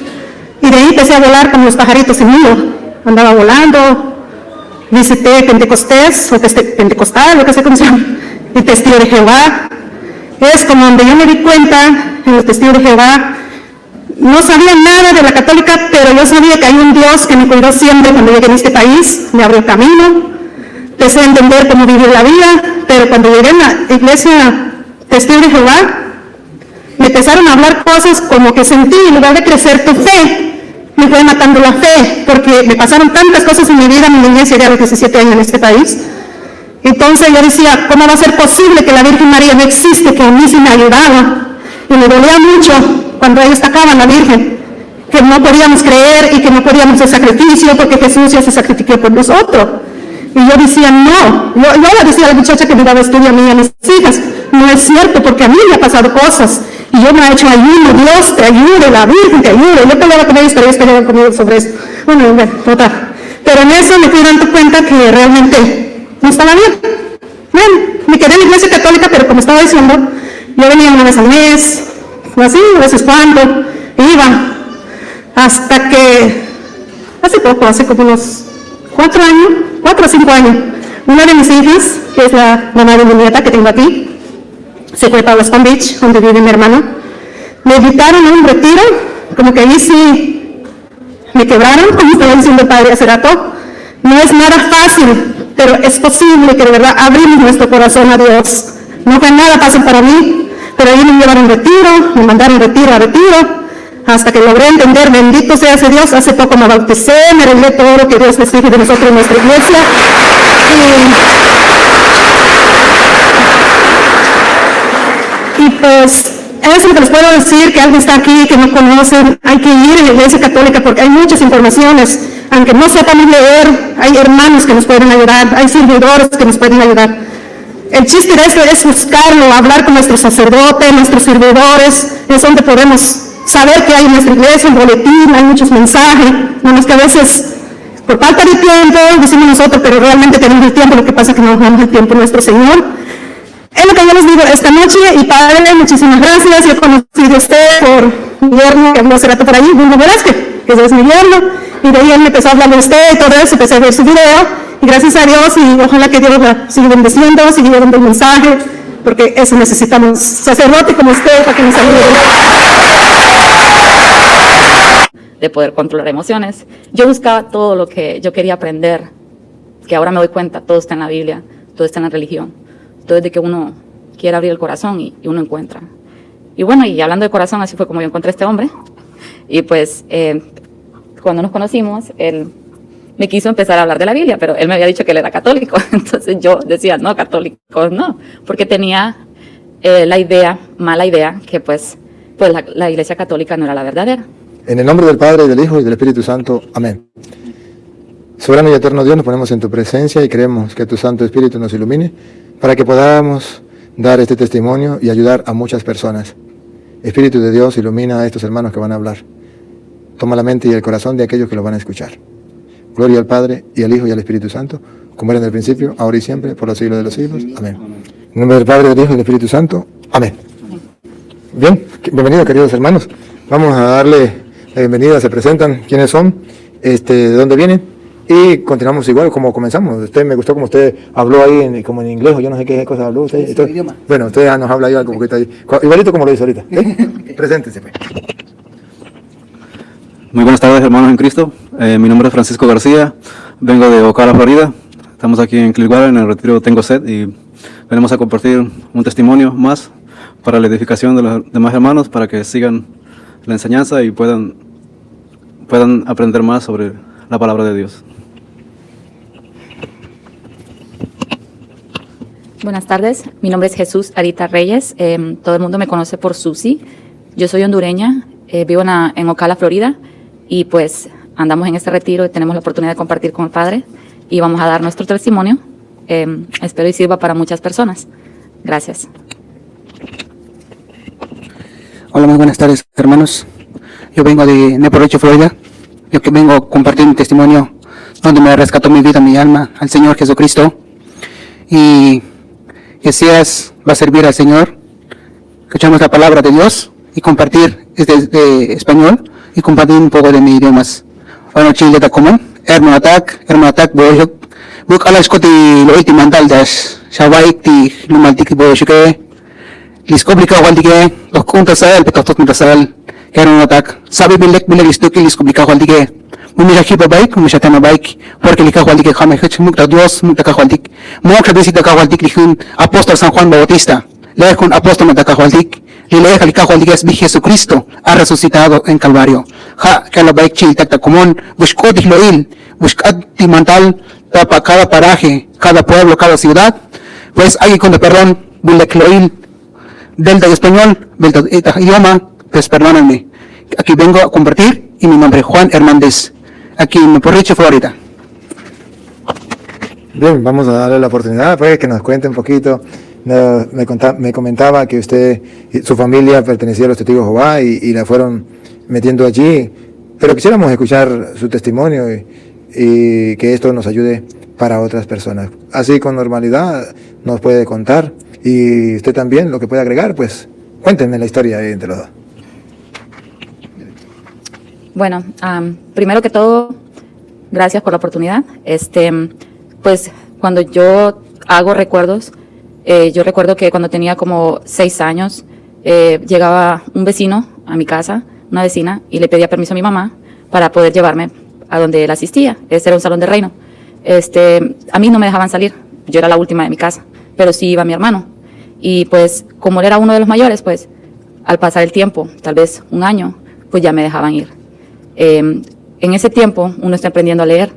Y de ahí empecé a volar como los pajaritos en hilo. Andaba volando, visité Pentecostés, o Pentecostal, lo que se conoce, y Testigo de Jehová. Es como donde yo me di cuenta, en los Testigos de Jehová, no sabía nada de la católica, pero yo sabía que hay un Dios que me cuidó siempre cuando llegué en este país, me abrió camino, empecé a entender cómo vivir la vida, pero cuando llegué en la iglesia Testigo de Jehová, me empezaron a hablar cosas como que sentí, en lugar de crecer tu fe, me fue matando la fe, porque me pasaron tantas cosas en mi vida, en mi niñez, llegué a los 17 años en este país. Entonces yo decía, ¿cómo va a ser posible que la Virgen María no existe, que a mí sí me ayudaba? Y me dolía mucho cuando ellos atacaban a la Virgen. que no podíamos creer y que no podíamos hacer sacrificio porque Jesús ya se sacrificó por nosotros. Y yo decía, no, yo le decía a la muchacha que me daba estudio a mí y a mis hijas, no es cierto porque a mí me ha pasado cosas y yo me he hecho ayuno, Dios te ayude, la Virgen te ayude. Yo peleaba con ellos, pero ellos peleaban conmigo sobre eso. Bueno, total. Pero en eso me fui dando cuenta que realmente no estaba bien. Bueno, me quedé en la iglesia católica, pero como estaba diciendo, yo venía una vez al mes, así, a veces cuando, iba, hasta que, hace poco, hace como unos 4 o 5 años, una de mis hijas, que es la mamá de mi nieta que tengo aquí, se fue para West Palm Beach, donde vive mi hermano, me invitaron a un retiro, como que ahí sí me quebraron, como estaba diciendo el padre hace rato. No es nada fácil, pero es posible que de verdad abrimos nuestro corazón a Dios. No fue nada fácil para mí, pero ahí me llevaron retiro, me mandaron retiro a retiro, hasta que logré entender, bendito sea ese Dios. Hace poco me bauticé, me arreglé todo lo que Dios les dijo de nosotros en nuestra iglesia. Y pues, eso es lo que les puedo decir, que alguien está aquí, que no conocen, hay que ir a la iglesia católica porque hay muchas informaciones. Aunque no sepamos leer, hay hermanos que nos pueden ayudar, hay servidores que nos pueden ayudar. El chiste de esto es buscarlo, hablar con nuestros sacerdotes, nuestros servidores, es donde podemos saber que hay en nuestra iglesia, el boletín, hay muchos mensajes, no es que a veces por falta de tiempo, decimos nosotros, pero realmente tenemos el tiempo, lo que pasa es que no nos damos el tiempo nuestro Señor. Es lo que yo les digo esta noche, y Padre, muchísimas gracias. Yo conocí de usted por mi yerno, que habló hace rato por ahí, Bruno Velázquez, que es mi yerno, y de ahí él me empezó a hablar de usted y todo eso, empecé a ver su video, y gracias a Dios, y ojalá que Dios la siga bendiciendo, siga dando el mensaje, porque eso necesitamos, sacerdote como usted, para que nos ayude. De poder controlar emociones. Yo buscaba todo lo que yo quería aprender, que ahora me doy cuenta, todo está en la Biblia, todo está en la religión, todo es de que uno quiere abrir el corazón y uno encuentra. Y bueno, y hablando de corazón, así fue como yo encontré a este hombre, y pues cuando nos conocimos, él me quiso empezar a hablar de la Biblia, pero él me había dicho que él era católico, entonces yo decía, no, católico no, porque tenía mala idea, que pues la iglesia católica no era la verdadera. En el nombre del Padre, del Hijo y del Espíritu Santo. Amén. Soberano y eterno Dios, nos ponemos en tu presencia y creemos que tu Santo Espíritu nos ilumine para que podamos dar este testimonio y ayudar a muchas personas. Espíritu de Dios, ilumina a estos hermanos que van a hablar. Toma la mente y el corazón de aquellos que lo van a escuchar. Gloria al Padre, y al Hijo, y al Espíritu Santo, como era en el principio, ahora y siempre, por los siglos de los siglos. Amén. En nombre del Padre, del Hijo y del Espíritu Santo. Amén. Bien, bienvenidos queridos hermanos. Vamos a darle la bienvenida, se presentan quiénes son, de dónde vienen, y continuamos igual como comenzamos. Me gustó como usted habló ahí como en inglés, o yo no sé qué cosa habló usted. Bueno, usted ya nos habla ahí algo poquito ahí, igualito como lo hizo ahorita. Preséntese. Muy buenas tardes, hermanos en Cristo. Mi nombre es Francisco García, vengo de Ocala, Florida. Estamos aquí en Clearwater, en el retiro Tengo Sed, y venimos a compartir un testimonio más para la edificación de los demás hermanos, para que sigan la enseñanza y puedan aprender más sobre la palabra de Dios. Buenas tardes, mi nombre es Jesús Arita Reyes, todo el mundo me conoce por Susi. Yo soy hondureña, vivo en Ocala, Florida, y pues andamos en este retiro y tenemos la oportunidad de compartir con el Padre y vamos a dar nuestro testimonio. Espero y sirva para muchas personas. Gracias. Hola, muy buenas tardes, hermanos. Yo vengo de Newport Richey, Florida. Yo que vengo a compartir un testimonio donde me rescató mi vida, mi alma, al Señor Jesucristo. Y así va a servir al Señor. Escuchamos la palabra de Dios y compartir de español y compartir un poco de mis idiomas. Bueno, Chile da común. Hermano attack, buk alas koti lo iti mandal das. Shawaik ti lumaltik boyuke. Lis complica waldige, los kuntasal, petatot kuntasal. Hermano attack. Sabi bilek istuki lis complica waldige. Mumira hiba baik, mumishatama baik. Porque lika waldige kame hech mukta Dios, mukta ka waldik. Mokta desita ka waldik lihun apóstol San Juan Bautista. Leer con apóstol mata ka waldik. Y leer ka waldige es Jesucristo ha resucitado en Calvario. Ja, que la baik chil takta común, buscó dihloil, buscati mental, tapa cada paraje, cada pueblo, cada ciudad. Pues hay con perdón, bulekloil, delta español, delta idioma, pues perdónenme. aquí vengo a compartir y mi nombre es Juan Hernández, aquí en Newport Richey, Florida. Bien, vamos a darle la oportunidad pues, que nos cuente un poquito. Me comentaba que usted y su familia pertenecía a los Testigos de Jehová y la fueron metiendo allí, pero quisiéramos escuchar su testimonio y que esto nos ayude para otras personas. Así con normalidad nos puede contar y usted también lo que puede agregar, pues cuéntenme la historia ahí entre los dos. Bueno, primero que todo, gracias por la oportunidad. Pues cuando yo hago recuerdos, yo recuerdo que cuando tenía como 6 años, llegaba un vecino a mi casa, una vecina, y le pedía permiso a mi mamá para poder llevarme a donde él asistía. Ese era un salón de reino. A mí no me dejaban salir, yo era la última de mi casa, pero sí iba mi hermano. Y pues como él era uno de los mayores, pues al pasar el tiempo, tal vez un año, pues ya me dejaban ir. En ese tiempo uno está aprendiendo a leer.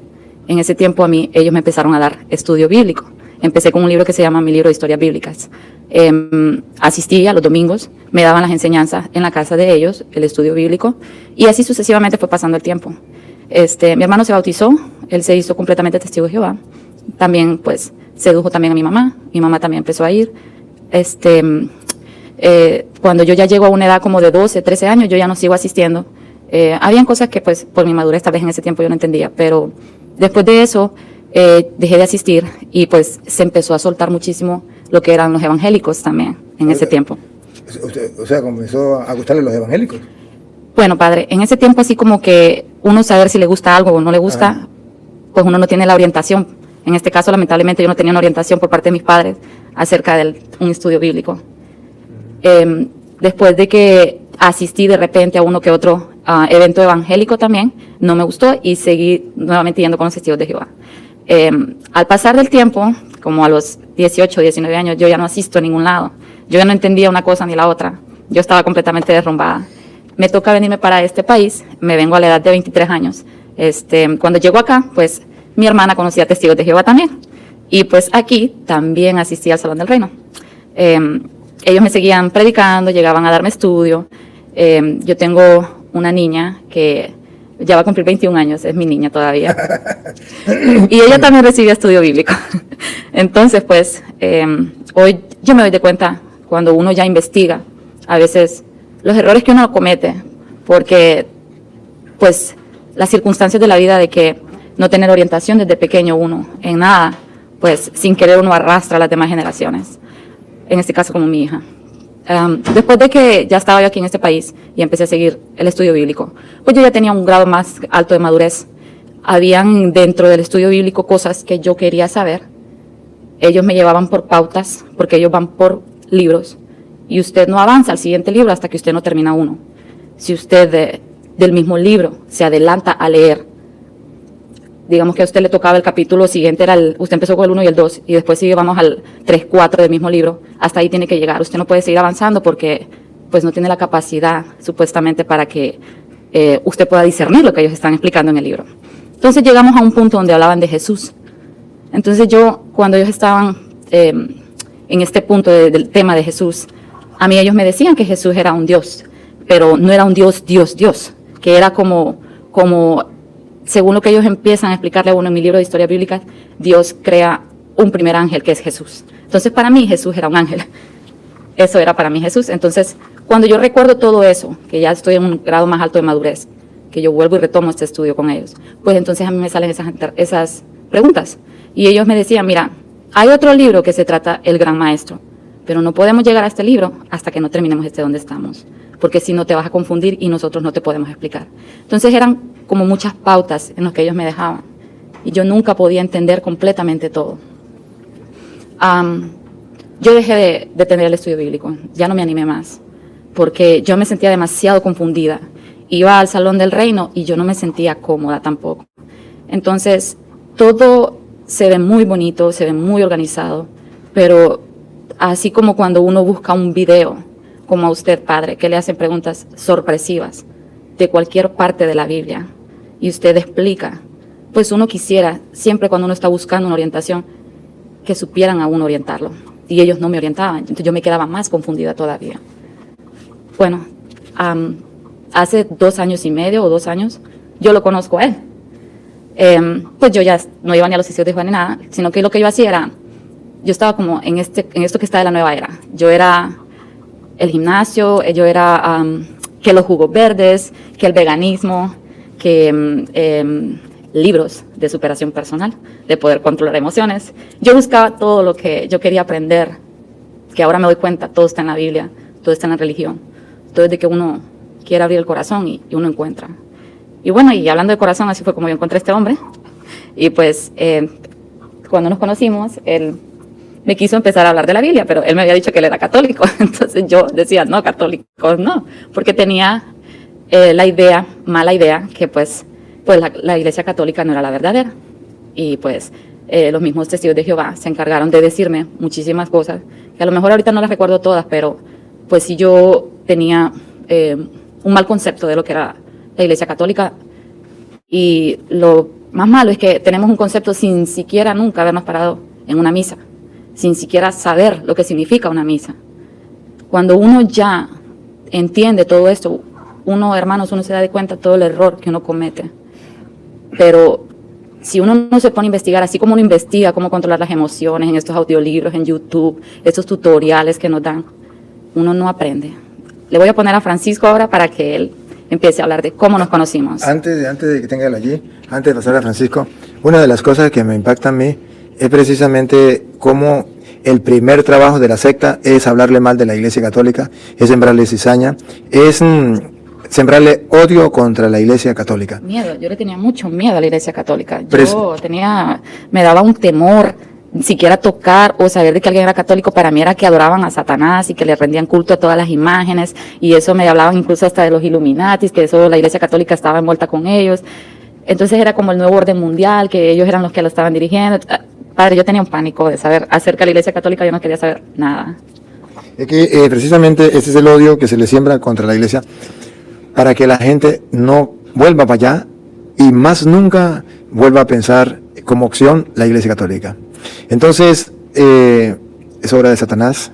En ese tiempo a mí ellos me empezaron a dar estudio bíblico. Empecé con un libro que se llama Mi Libro de Historias Bíblicas. Asistía los domingos, me daban las enseñanzas en la casa de ellos, el estudio bíblico, y así sucesivamente fue pasando el tiempo. Mi hermano se bautizó, él se hizo completamente testigo de Jehová. También pues sedujo también a mi mamá también empezó a ir. Cuando yo ya llego a una edad como de 12, 13 años, yo ya no sigo asistiendo. Habían cosas que pues por mi madurez tal vez en ese tiempo yo no entendía, pero después de eso dejé de asistir y pues se empezó a soltar muchísimo lo que eran los evangélicos también en ese tiempo. O sea, comenzó a gustarle los evangélicos. Bueno, padre, en ese tiempo así como que uno saber si le gusta algo o no le gusta, pues uno no tiene la orientación. En este caso, lamentablemente, yo no tenía una orientación por parte de mis padres acerca de un estudio bíblico. Después de que asistí de repente a uno que otro evento evangélico también, no me gustó y seguí nuevamente yendo con los testigos de Jehová. Al pasar del tiempo, como a los 18, 19 años, yo ya no asisto a ningún lado. Yo ya no entendía una cosa ni la otra. Yo estaba completamente derrumbada. Me toca venirme para este país, me vengo a la edad de 23 años. Cuando llego acá, pues mi hermana conocía testigos de Jehová también. Y pues aquí también asistí al Salón del Reino. Ellos me seguían predicando, llegaban a darme estudio. Yo tengo una niña que ya va a cumplir 21 años, es mi niña todavía. Y ella también recibía estudio bíblico. Entonces, pues, hoy yo me doy de cuenta, cuando uno ya investiga, a veces los errores que uno comete, porque, pues, las circunstancias de la vida de que no tener orientación desde pequeño uno en nada, pues, sin querer uno arrastra a las demás generaciones. En este caso, como mi hija. Después de que ya estaba yo aquí en este país y empecé a seguir el estudio bíblico, pues yo ya tenía un grado más alto de madurez. Habían dentro del estudio bíblico cosas que yo quería saber. Ellos me llevaban por pautas, porque ellos van por libros, y usted no avanza al siguiente libro hasta que usted no termina uno. Si usted del mismo libro se adelanta a leer, digamos que a usted le tocaba el capítulo siguiente, usted empezó con el 1 y el 2, y después sigue, vamos al 3, 4 del mismo libro, hasta ahí tiene que llegar. Usted no puede seguir avanzando porque pues no tiene la capacidad, supuestamente, para que usted pueda discernir lo que ellos están explicando en el libro. Entonces llegamos a un punto donde hablaban de Jesús. Entonces yo, cuando ellos estaban en este punto del tema de Jesús, a mí ellos me decían que Jesús era un Dios, pero no era un Dios, que era como según lo que ellos empiezan a explicarle a uno en mi libro de historia bíblica, Dios crea un primer ángel que es Jesús. Entonces para mí Jesús era un ángel. Eso era para mí Jesús. Entonces cuando yo recuerdo todo eso, que ya estoy en un grado más alto de madurez, que yo vuelvo y retomo este estudio con ellos, pues entonces a mí me salen esas preguntas. Y ellos me decían, mira, hay otro libro que se trata El Gran Maestro, pero no podemos llegar a este libro hasta que no terminemos donde estamos, porque si no te vas a confundir y nosotros no te podemos explicar. Entonces eran como muchas pautas en las que ellos me dejaban, y yo nunca podía entender completamente todo. Yo dejé de tener el estudio bíblico, ya no me animé más, porque yo me sentía demasiado confundida. Iba al Salón del Reino y yo no me sentía cómoda tampoco. Entonces, todo se ve muy bonito, se ve muy organizado, pero así como cuando uno busca un video, como a usted, padre, que le hacen preguntas sorpresivas de cualquier parte de la Biblia, y usted explica, pues uno quisiera, siempre cuando uno está buscando una orientación, que supieran a uno orientarlo, y ellos no me orientaban, entonces yo me quedaba más confundida todavía. Bueno, hace 2 años y medio o 2 años, yo lo conozco a él. Pues yo ya no iba ni a los testigos de Jehová ni nada, sino que lo que yo hacía era, yo estaba como en esto que está de la nueva era. Yo era el gimnasio, yo era que los jugos verdes, que el veganismo, que libros de superación personal, de poder controlar emociones. Yo buscaba todo lo que yo quería aprender, que ahora me doy cuenta, todo está en la Biblia, todo está en la religión, todo es de que uno quiere abrir el corazón y uno encuentra. Y bueno, y hablando de corazón, así fue como yo encontré a este hombre. Y pues cuando nos conocimos, él me quiso empezar a hablar de la Biblia, pero él me había dicho que él era católico. Entonces yo decía, no, católicos no, porque tenía mala idea, que pues la Iglesia Católica no era la verdadera. Y pues los mismos testigos de Jehová se encargaron de decirme muchísimas cosas, que a lo mejor ahorita no las recuerdo todas, pero pues sí yo tenía un mal concepto de lo que era la Iglesia Católica. Y lo más malo es que tenemos un concepto sin siquiera nunca habernos parado en una misa, sin siquiera saber lo que significa una misa. Cuando uno ya entiende todo esto, hermanos, uno se da de cuenta todo el error que uno comete. Pero si uno no se pone a investigar, así como uno investiga cómo controlar las emociones en estos audiolibros, en YouTube, estos tutoriales que nos dan, uno no aprende. Le voy a poner a Francisco ahora para que él empiece a hablar de cómo nos conocimos. Antes de que tenga él allí, antes de pasar a Francisco, una de las cosas que me impacta a mí es precisamente cómo el primer trabajo de la secta es hablarle mal de la Iglesia Católica, es sembrarle cizaña, es sembrarle odio contra la Iglesia Católica. Miedo, yo le tenía mucho miedo a la Iglesia Católica. Me daba un temor, siquiera tocar o saber de que alguien era católico. Para mí era que adoraban a Satanás y que le rendían culto a todas las imágenes, y eso me hablaban incluso hasta de los Illuminatis, que eso la Iglesia Católica estaba envuelta con ellos. Entonces era como el nuevo orden mundial, que ellos eran los que lo estaban dirigiendo. Padre, yo tenía un pánico de saber acerca de la Iglesia Católica, yo no quería saber nada. Es que precisamente este es el odio que se le siembra contra la Iglesia, para que la gente no vuelva para allá y más nunca vuelva a pensar como opción la Iglesia Católica. Entonces, es obra de Satanás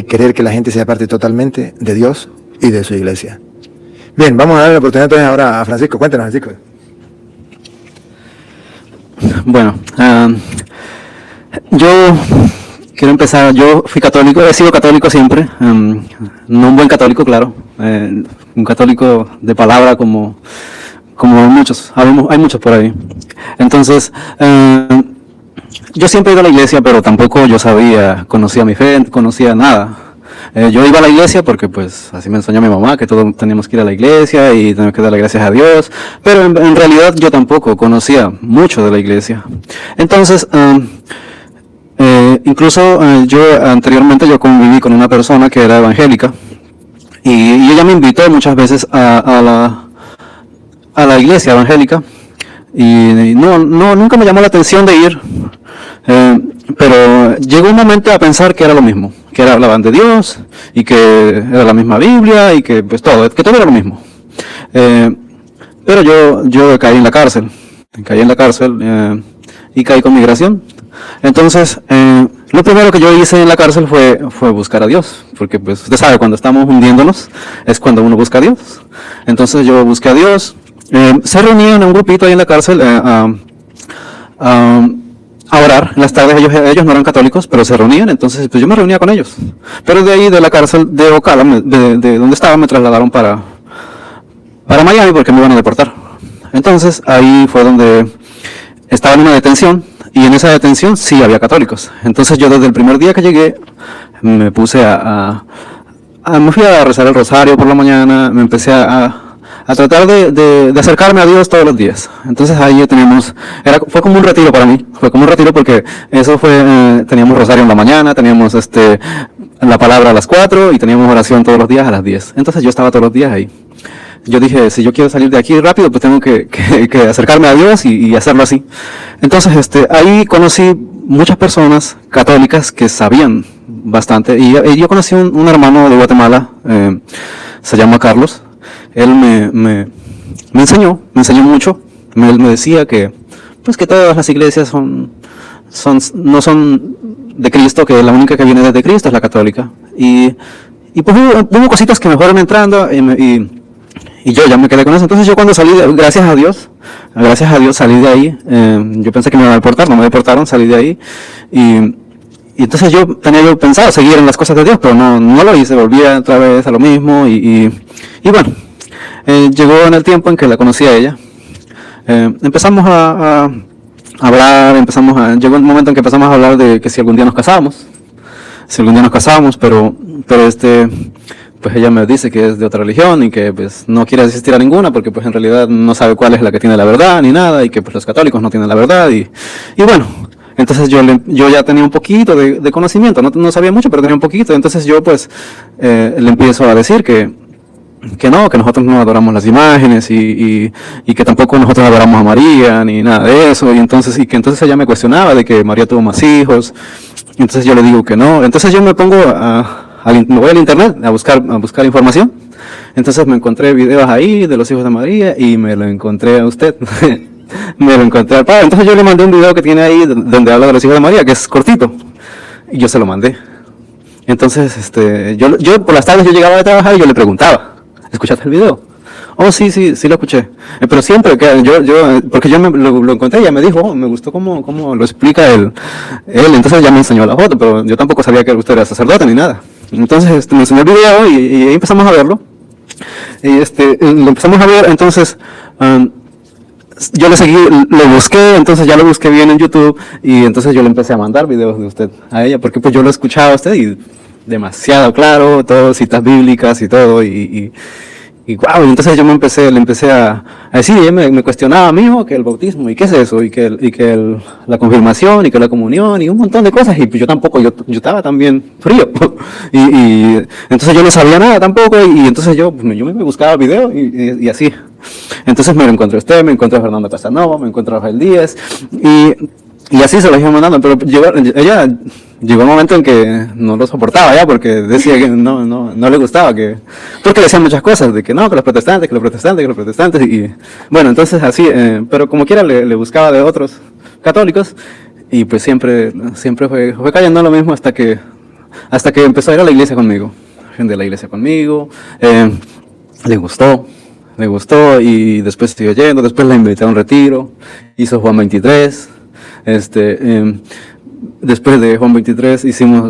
querer que la gente sea parte totalmente de Dios y de su Iglesia. Bien, vamos a darle la oportunidad entonces ahora a Francisco. Cuéntanos, Francisco. Bueno, yo quiero empezar. Yo fui católico, he sido católico siempre, no un buen católico, claro, un católico de palabra como muchos, hay muchos por ahí. Entonces, yo siempre he ido a la iglesia, pero tampoco yo conocía mi fe, conocía nada. Yo iba a la iglesia porque pues así me enseñó mi mamá, que todos teníamos que ir a la iglesia y tenemos que darle gracias a Dios, pero en realidad yo tampoco conocía mucho de la iglesia. Entonces, incluso anteriormente yo conviví con una persona que era evangélica y ella me invitó muchas veces a la iglesia evangélica y nunca me llamó la atención de ir, pero llegó un momento a pensar que era lo mismo, que hablaban de Dios y que era la misma Biblia y que pues que todo era lo mismo. Pero yo caí en la cárcel y caí con migración. Entonces, lo primero que yo hice en la cárcel fue buscar a Dios, porque pues usted sabe, cuando estamos hundiéndonos es cuando uno busca a Dios. Entonces yo busqué a Dios, se reunían en un grupito ahí en la cárcel a orar en las tardes. Ellos no eran católicos, pero se reunían, entonces pues yo me reunía con ellos. Pero de ahí, de la cárcel de Ocala, de donde estaba, me trasladaron para Miami porque me iban a deportar. Entonces ahí fue donde estaba en una detención, y en esa detención sí había católicos. Entonces yo desde el primer día que llegué me puse me fui a rezar el rosario por la mañana, me empecé a tratar de acercarme a Dios todos los días. Entonces ahí fue como un retiro para mí, porque eso teníamos rosario en la mañana, teníamos la palabra a las 4 y teníamos oración todos los días a las 10. Entonces yo estaba todos los días ahí. Yo dije, si yo quiero salir de aquí rápido, pues tengo que acercarme a Dios y hacerlo así. Entonces, ahí conocí muchas personas católicas que sabían bastante. Y yo conocí un hermano de Guatemala, se llama Carlos. Él me enseñó mucho. Él me decía que todas las iglesias no son de Cristo, que la única que viene desde Cristo es la católica. Y pues hubo cositas que me fueron entrando yo ya me quedé con eso. Entonces yo cuando salí, gracias a Dios salí de ahí. Yo pensé que me iban a deportar, no me deportaron, salí de ahí. Y entonces yo tenía pensado seguir en las cosas de Dios, pero no lo hice, volví otra vez a lo mismo. Y bueno, llegó en el tiempo en que la conocí a ella. Empezamos a hablar, llegó el momento en que empezamos a hablar de que si algún día nos casábamos. Pero pues ella me dice que es de otra religión y que pues no quiere asistir a ninguna porque pues en realidad no sabe cuál es la que tiene la verdad ni nada y que pues los católicos no tienen la verdad y bueno, entonces yo ya tenía un poquito de conocimiento, no sabía mucho pero tenía un poquito, entonces yo pues le empiezo a decir que nosotros no adoramos las imágenes y que tampoco nosotros adoramos a María ni nada de eso y que entonces ella me cuestionaba de que María tuvo más hijos, y entonces yo le digo que no, entonces yo me pongo me voy al internet a buscar información, entonces me encontré videos ahí de los hijos de María y me lo encontré a usted, me lo encontré al padre, entonces yo le mandé un video que tiene ahí donde habla de los hijos de María, que es cortito, y yo se lo mandé. Entonces, yo por las tardes yo llegaba de trabajar y yo le preguntaba, ¿escuchaste el video? Oh, sí lo escuché. Pero siempre que porque yo lo encontré, ella me dijo, me gustó cómo lo explica él. Entonces ya me enseñó la foto, pero yo tampoco sabía que usted era sacerdote ni nada. Entonces me enseñó el video y ahí empezamos a verlo. Y lo empezamos a ver, entonces yo le seguí, lo busqué, entonces ya lo busqué bien en YouTube y entonces yo le empecé a mandar videos de usted a ella, porque pues yo lo escuchaba a usted y demasiado claro, todo, citas bíblicas y todo, y wow, entonces yo le empecé a decir, y ella me cuestionaba a mí, que el bautismo, y qué es eso, y que la confirmación, y que la comunión, y un montón de cosas, y pues yo estaba también frío, y entonces yo no sabía nada tampoco, y entonces yo me buscaba el video, y así. Entonces me lo encontré usted, me encontré a Fernando Casanova, me encontré a Rafael Díaz, y así se lo iba mandando, pero ella llegó un momento en que no lo soportaba ya, porque decía que no le gustaba, porque decían muchas cosas, de que no, que los protestantes, y bueno, entonces así, pero como quiera le buscaba de otros católicos, y pues siempre fue cayendo lo mismo hasta que empezó a ir a la iglesia conmigo, gente de la iglesia conmigo, le gustó, y después siguió yendo, después la invité a un retiro, hizo Juan 23, después de Juan 23 hicimos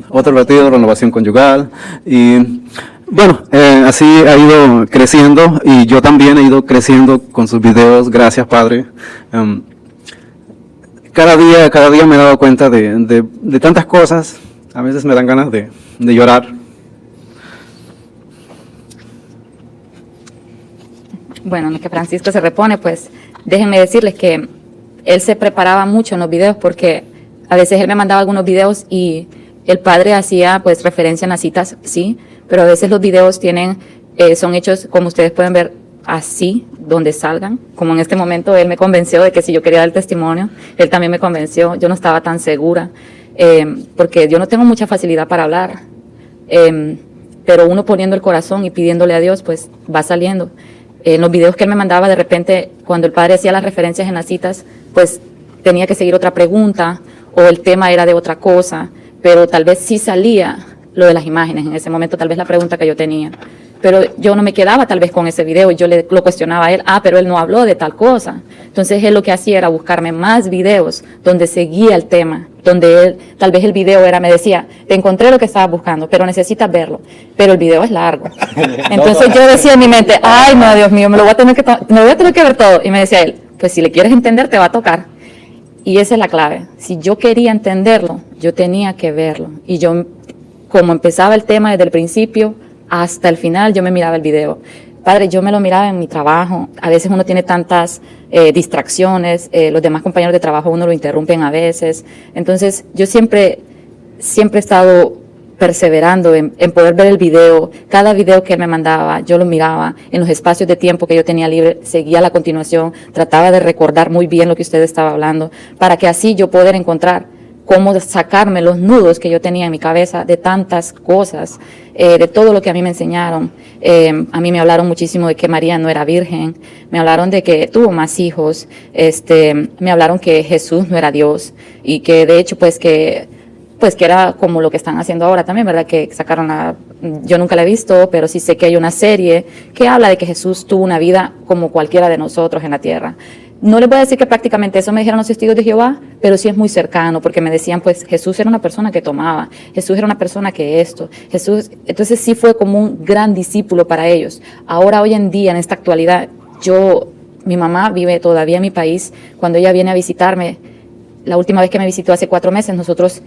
otro retiro de renovación conyugal y bueno, así ha ido creciendo y yo también he ido creciendo con sus videos, gracias Padre. Cada día me he dado cuenta de tantas cosas, a veces me dan ganas de llorar. Bueno, en lo que Francisco se repone, pues déjenme decirles que él se preparaba mucho en los videos porque a veces él me mandaba algunos videos y el padre hacía pues referencia en las citas, sí, pero a veces los videos son hechos como ustedes pueden ver así, donde salgan, como en este momento él me convenció de que si yo quería dar el testimonio, él también me convenció, yo no estaba tan segura, porque yo no tengo mucha facilidad para hablar, pero uno poniendo el corazón y pidiéndole a Dios pues va saliendo. En los videos que él me mandaba, de repente, cuando el padre hacía las referencias en las citas, pues tenía que seguir otra pregunta o el tema era de otra cosa, pero tal vez sí salía lo de las imágenes en ese momento, tal vez la pregunta que yo tenía. Pero yo no me quedaba tal vez con ese video y yo lo cuestionaba a él, pero él no habló de tal cosa. Entonces él lo que hacía era buscarme más videos donde seguía el tema, donde él, tal vez el video me decía, te encontré lo que estabas buscando, pero necesitas verlo, pero el video es largo. Entonces yo decía en mi mente, ay no, Dios mío, me voy a tener que ver todo. Y me decía él, pues si le quieres entender te va a tocar. Y esa es la clave. Si yo quería entenderlo, yo tenía que verlo. Y yo, como empezaba el tema desde el principio, hasta el final yo me miraba el video. Padre, yo me lo miraba en mi trabajo. A veces uno tiene tantas distracciones, los demás compañeros de trabajo uno lo interrumpen a veces. Entonces yo siempre he estado perseverando en poder ver el video. Cada video que él me mandaba, yo lo miraba en los espacios de tiempo que yo tenía libre, seguía la continuación, trataba de recordar muy bien lo que usted estaba hablando, para que así yo poder encontrar cómo sacarme los nudos que yo tenía en mi cabeza de tantas cosas, de todo lo que a mí me enseñaron. A mí me hablaron muchísimo de que María no era virgen, me hablaron de que tuvo más hijos, me hablaron que Jesús no era Dios y que de hecho pues que pues que era como lo que están haciendo ahora también, ¿verdad? Que sacaron yo nunca la he visto, pero sí sé que hay una serie que habla de que Jesús tuvo una vida como cualquiera de nosotros en la tierra. No les voy a decir que prácticamente eso me dijeron los testigos de Jehová, pero sí es muy cercano, porque me decían, pues, Jesús era una persona que tomaba, Jesús era una persona que esto, Jesús, entonces sí fue como un gran discípulo para ellos. Ahora, hoy en día, en esta actualidad, mi mamá vive todavía en mi país. Cuando ella viene a visitarme, la última vez que me visitó hace 4 meses, nosotros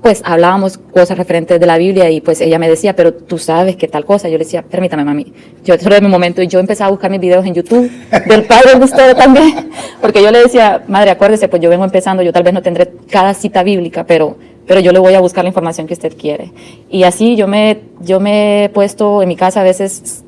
pues hablábamos cosas referentes de la Biblia y pues ella me decía, pero tú sabes que tal cosa. Yo le decía, permítame, mami, yo era mi momento, y yo empezaba a buscar mis videos en YouTube del padre Gustavo también, porque yo le decía, madre, acuérdese, pues yo vengo empezando, yo tal vez no tendré cada cita bíblica, pero yo le voy a buscar la información que usted quiere. Y así yo me he puesto en mi casa a veces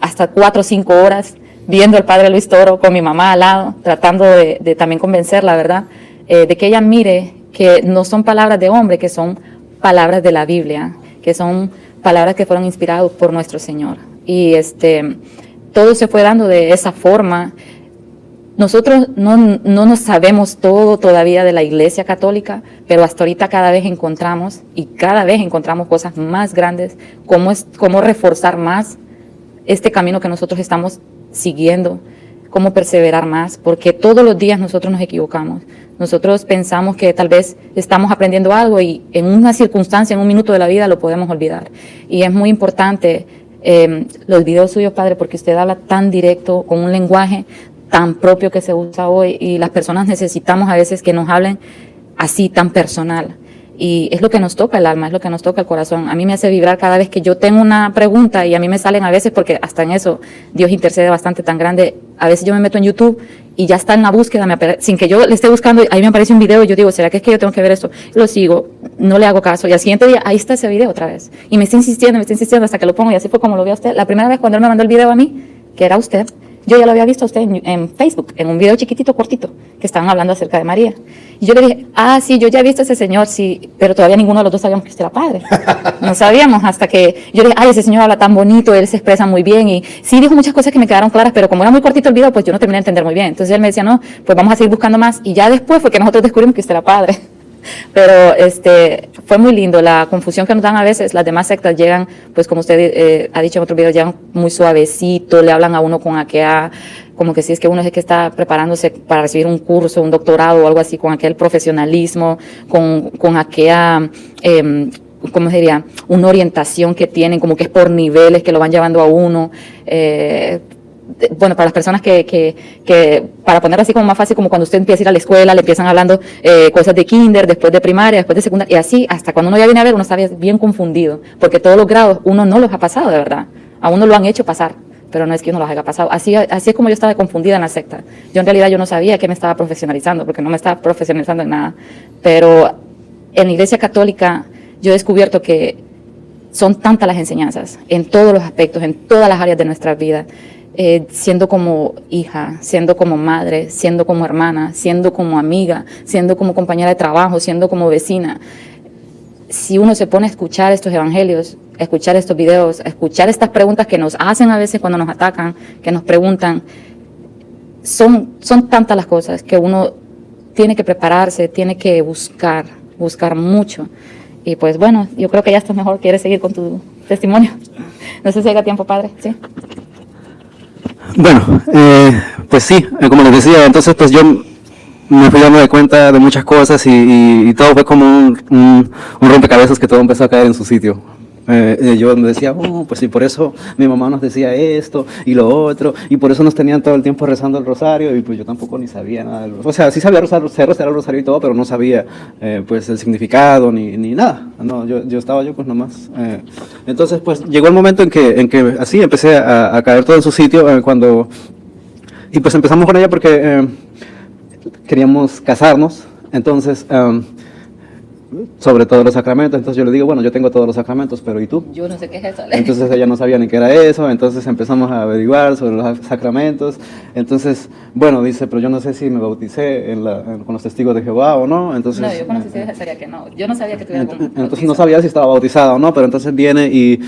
hasta 4 o 5 horas viendo al padre Luis Toro con mi mamá al lado, tratando de también convencerla, ¿verdad? De que ella mire que no son palabras de hombre, que son palabras de la Biblia, que son palabras que fueron inspiradas por nuestro Señor. Y todo se fue dando de esa forma. Nosotros no nos sabemos todo todavía de la Iglesia Católica, pero hasta ahorita cada vez encontramos cosas más grandes, cómo reforzar más este camino que nosotros estamos siguiendo, cómo perseverar más, porque todos los días nosotros nos equivocamos. Nosotros pensamos que tal vez estamos aprendiendo algo y en una circunstancia, en un minuto de la vida, lo podemos olvidar. Y es muy importante los videos suyos, padre, porque usted habla tan directo, con un lenguaje tan propio que se usa hoy, y las personas necesitamos a veces que nos hablen así, tan personal. Y es lo que nos toca el alma, es lo que nos toca el corazón. A mí me hace vibrar cada vez que yo tengo una pregunta, y a mí me salen a veces, porque hasta en eso Dios intercede bastante tan grande. A veces yo me meto en YouTube y ya está en la búsqueda, sin que yo le esté buscando, ahí me aparece un video y yo digo, ¿será que es que yo tengo que ver esto? Lo sigo, no le hago caso, y al siguiente día, ahí está ese video otra vez. Y me está insistiendo hasta que lo pongo, y así fue como lo vi a usted. La primera vez cuando él me mandó el video a mí, que era usted, yo ya lo había visto a usted en Facebook, en un video chiquitito, cortito, que estaban hablando acerca de María. Y yo le dije, sí, yo ya he visto a ese señor, sí, pero todavía ninguno de los dos sabíamos que usted era padre. No sabíamos, hasta que yo le dije, ese señor habla tan bonito, él se expresa muy bien, y sí dijo muchas cosas que me quedaron claras, pero como era muy cortito el video, pues yo no terminé de entender muy bien. Entonces él me decía, no, pues vamos a seguir buscando más, y ya después fue que nosotros descubrimos que usted era padre. Pero fue muy lindo. La confusión que nos dan a veces, las demás sectas llegan, pues como usted ha dicho en otro video, llegan muy suavecito, le hablan a uno con aquella, como que si es que uno es el que está preparándose para recibir un curso, un doctorado o algo así, con aquel profesionalismo, con aquella, ¿cómo se diría? Una orientación que tienen, como que es por niveles que lo van llevando a uno. Bueno, para las personas que para poner así como más fácil, como cuando usted empieza a ir a la escuela, le empiezan hablando cosas de kinder, después de primaria, después de secundaria, y así hasta cuando uno ya viene a ver, uno está bien confundido, porque todos los grados uno no los ha pasado de verdad, a uno lo han hecho pasar, pero no es que uno los haya pasado. Así es como yo estaba confundida en la secta. Yo en realidad yo no sabía que me estaba profesionalizando, porque no me estaba profesionalizando en nada, pero en la Iglesia Católica yo he descubierto que son tantas las enseñanzas, en todos los aspectos, en todas las áreas de nuestra vida. Siendo como hija, siendo como madre, siendo como hermana, siendo como amiga, siendo como compañera de trabajo, siendo como vecina. Si uno se pone a escuchar estos evangelios, a escuchar estos videos, a escuchar estas preguntas que nos hacen a veces cuando nos atacan, que nos preguntan, son tantas las cosas que uno tiene que prepararse, tiene que buscar mucho. Y pues bueno, yo creo que ya estás mejor, quieres seguir con tu testimonio. No sé si haya tiempo, padre, ¿sí? Bueno, pues sí, como les decía, entonces pues yo me fui dando de cuenta de muchas cosas y todo fue como un rompecabezas que todo empezó a caer en su sitio. Yo me decía, pues sí, por eso mi mamá nos decía esto y lo otro, y por eso nos tenían todo el tiempo rezando el rosario, y pues yo tampoco ni sabía nada. O sea, sí sabía rezar el rosario y todo, pero no sabía pues el significado ni nada. No, yo estaba pues nomás. Entonces pues llegó el momento en que así empecé a caer todo en su sitio y pues empezamos con ella porque queríamos casarnos. Entonces sobre todos los sacramentos, entonces yo le digo, bueno, yo tengo todos los sacramentos, pero ¿y tú? Yo no sé qué es eso. Entonces ella no sabía ni qué era eso, entonces empezamos a averiguar sobre los sacramentos. Entonces, bueno, dice, pero yo no sé si me bauticé con los testigos de Jehová o no. Entonces, no, yo conocí sabía que no, yo no sabía que tuviera entonces no sabía si estaba bautizada o no, pero entonces viene y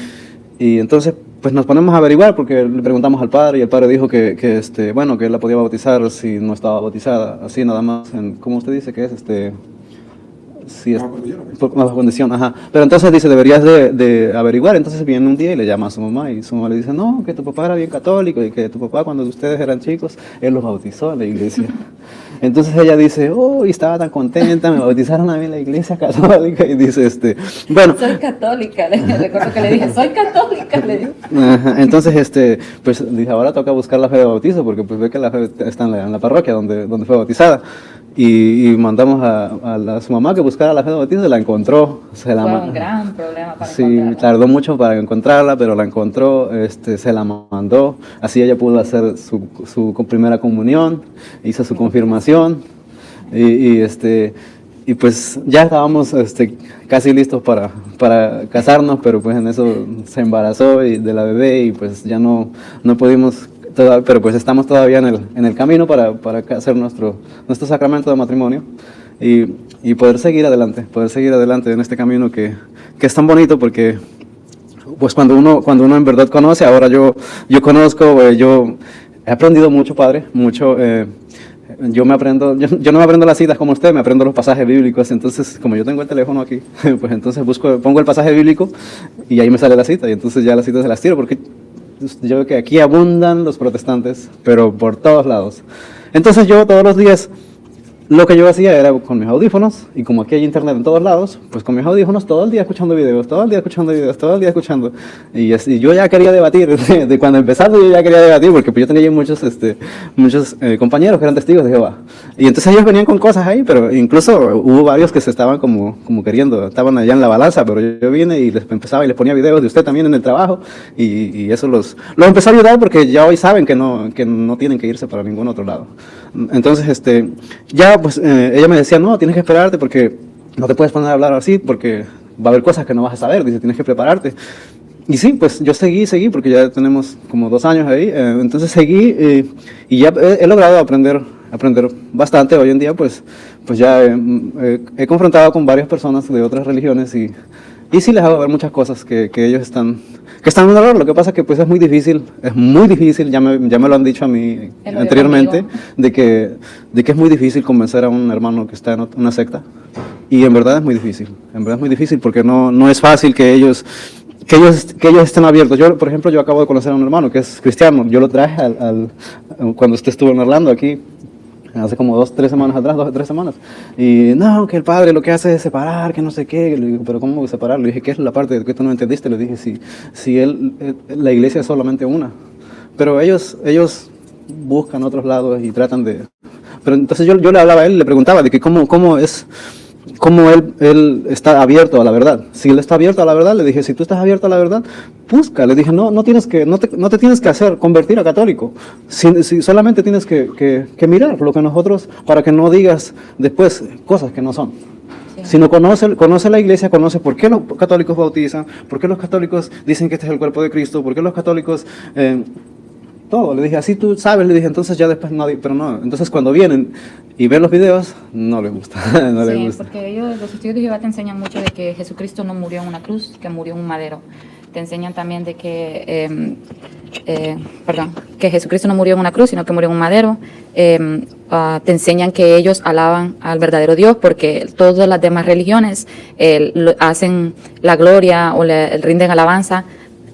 entonces pues nos ponemos a averiguar, porque le preguntamos al padre y el padre dijo que bueno, que él la podía bautizar si no estaba bautizada, así nada más, como usted dice que es si es bajo condición, ajá. Pero entonces dice, deberías de averiguar. Entonces viene un día y le llama a su mamá y su mamá le dice, no, que tu papá era bien católico y que tu papá cuando ustedes eran chicos, él los bautizó en la iglesia. Entonces ella dice, oh, y estaba tan contenta, me bautizaron a mí en la iglesia católica. Y dice, bueno. Soy católica, recuerdo que le dije, soy católica, le dije. Ajá, entonces, pues dije, ahora toca buscar la fe de bautizo, porque pues ve que la fe está en la parroquia donde fue bautizada. Y mandamos a su mamá que buscara la fe de bautizo y la encontró. Fue un gran problema para encontrarla. Sí, tardó mucho para encontrarla, pero la encontró, se la mandó. Así ella pudo hacer su primera comunión, hizo su confirmación y pues ya estábamos casi listos para casarnos, pero pues en eso se embarazó de la bebé y pues ya no pudimos. Pero pues estamos todavía en el camino para hacer nuestro sacramento de matrimonio y poder seguir adelante en este camino que es tan bonito, porque pues cuando uno en verdad conoce, ahora yo conozco, yo he aprendido mucho, padre, mucho. Yo no me aprendo las citas como usted, me aprendo los pasajes bíblicos. Entonces, como yo tengo el teléfono aquí, pues entonces pongo el pasaje bíblico y ahí me sale la cita, y entonces ya las citas se las tiro, porque yo veo que aquí abundan los protestantes, pero por todos lados. Entonces yo todos los días, lo que yo hacía era con mis audífonos, y como aquí hay internet en todos lados, pues con mis audífonos todo el día escuchando videos, todo el día escuchando. Y yo ya quería debatir, de cuando empezamos yo ya quería debatir, porque pues yo tenía muchos compañeros que eran testigos de Jehová. Y entonces ellos venían con cosas ahí, pero incluso hubo varios que se estaban como queriendo, estaban allá en la balanza, pero yo vine y les empezaba y les ponía videos de usted también en el trabajo, y eso los empezó a ayudar, porque ya hoy saben que no tienen que irse para ningún otro lado. Entonces, ya pues ella me decía, no, tienes que esperarte porque no te puedes poner a hablar así, porque va a haber cosas que no vas a saber, dice, tienes que prepararte. Y sí, pues yo seguí, porque ya tenemos como 2 años ahí, entonces seguí y ya he logrado aprender bastante. Hoy en día pues ya he confrontado con varias personas de otras religiones y sí les hago ver muchas cosas que ellos están en un error. Lo que pasa es que pues es muy difícil, ya me lo han dicho a mí anteriormente, de que es muy difícil convencer a un hermano que está en una secta, y en verdad es muy difícil, porque no es fácil que ellos estén abiertos. Yo, por ejemplo, acabo de conocer a un hermano que es cristiano, yo lo traje cuando usted estuvo en Orlando aquí, hace como 2-3 semanas atrás, 2 o 3 semanas, y no, que el padre lo que hace es separar, que no sé qué. Le digo, pero ¿cómo separar? Le dije, ¿qué es la parte que tú no entendiste? Le dije, si la iglesia es solamente una, pero ellos buscan otros lados y tratan de... Pero entonces yo le hablaba a él, le preguntaba de que cómo él está abierto a la verdad. Si él está abierto a la verdad, le dije, si tú estás abierto a la verdad, busca. Le dije, no te tienes que convertir a católico. Si solamente tienes que mirar lo que nosotros, para que no digas después cosas que no son. Sí. Sino conoce la iglesia, conoce por qué los católicos bautizan, por qué los católicos dicen que este es el cuerpo de Cristo, por qué los católicos... todo, le dije, así tú sabes, le dije, entonces ya después nadie, pero no, entonces cuando vienen y ven los videos, no les gusta, les gusta. Porque ellos, los testigos de Jehová, te enseñan mucho de que Jesucristo no murió en una cruz, que murió en un madero. Te enseñan también de que, que Jesucristo no murió en una cruz, sino que murió en un madero. Te enseñan que ellos alaban al verdadero Dios, porque todas las demás religiones hacen la gloria o le rinden alabanza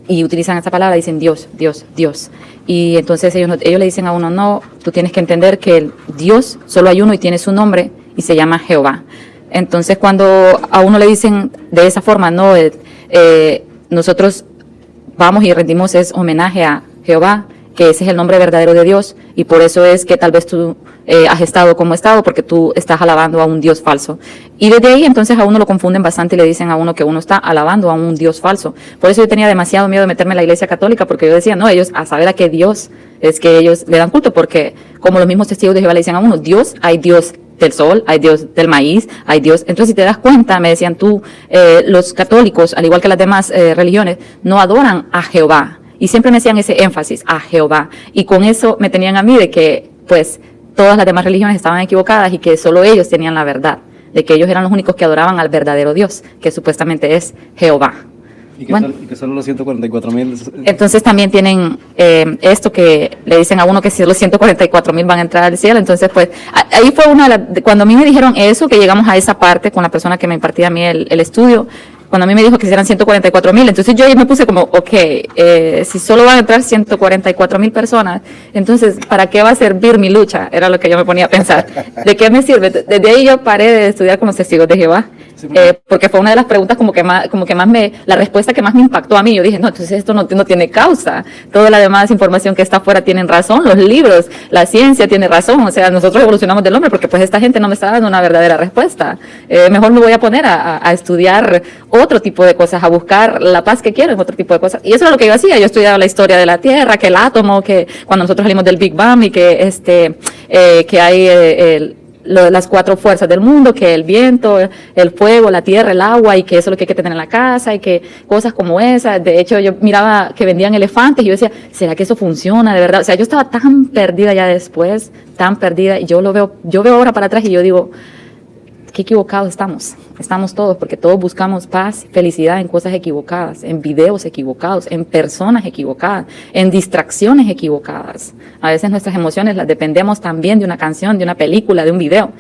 y utilizan esta palabra, dicen Dios, Dios, Dios. Y entonces ellos le dicen a uno, no, tú tienes que entender que el Dios solo hay uno y tiene su nombre y se llama Jehová. Entonces cuando a uno le dicen de esa forma, no, nosotros vamos y rendimos homenaje a Jehová, que ese es el nombre verdadero de Dios, y por eso es que tal vez tú has estado como estado, porque tú estás alabando a un Dios falso. Y desde ahí entonces a uno lo confunden bastante y le dicen a uno que uno está alabando a un Dios falso. Por eso yo tenía demasiado miedo de meterme en la iglesia católica, porque yo decía, no, ellos a saber a qué Dios es que ellos le dan culto, porque como los mismos testigos de Jehová le dicen a uno, Dios, hay Dios del sol, hay Dios del maíz, hay Dios. Entonces, si te das cuenta, me decían los católicos, al igual que las demás religiones, no adoran a Jehová. Y siempre me hacían ese énfasis, a Jehová. Y con eso me tenían a mí de que, pues, todas las demás religiones estaban equivocadas y que solo ellos tenían la verdad, de que ellos eran los únicos que adoraban al verdadero Dios, que supuestamente es Jehová. Y que, Bueno. y que solo los 144,000... Entonces también tienen esto que le dicen a uno que si los 144,000 van a entrar al cielo. Entonces, pues, ahí fue una de las, cuando a mí me dijeron eso, que llegamos a esa parte con la persona que me impartía a mí el estudio, cuando a mí me dijo que eran 144,000, entonces yo ahí me puse como, ok, si solo van a entrar 144,000 personas, entonces, ¿para qué va a servir mi lucha? Era lo que yo me ponía a pensar. ¿De qué me sirve? Desde ahí yo paré de estudiar con los testigos de Jehová. Porque fue una de las preguntas como que más la respuesta que más me impactó a mí. Yo dije, no, entonces esto no tiene causa. Toda la demás información que está afuera tienen razón, los libros, la ciencia tiene razón. O sea, nosotros evolucionamos del hombre porque pues esta gente no me está dando una verdadera respuesta. Mejor me voy a poner a estudiar otro tipo de cosas, a buscar la paz que quiero en otro tipo de cosas. Y eso es lo que yo hacía. Yo estudiaba la historia de la Tierra, que el átomo, que cuando nosotros salimos del Big Bang y que hay las 4 fuerzas del mundo, que el viento, el fuego, la tierra, el agua, y que eso es lo que hay que tener en la casa, y que cosas como esas. De hecho, yo miraba que vendían elefantes y yo decía, ¿será que eso funciona de verdad? O sea, yo estaba tan perdida ya después, tan perdida, y yo veo ahora para atrás y yo digo, qué equivocados estamos todos, porque todos buscamos paz, felicidad en cosas equivocadas, en videos equivocados, en personas equivocadas, en distracciones equivocadas. A veces nuestras emociones las dependemos también de una canción, de una película, de un video.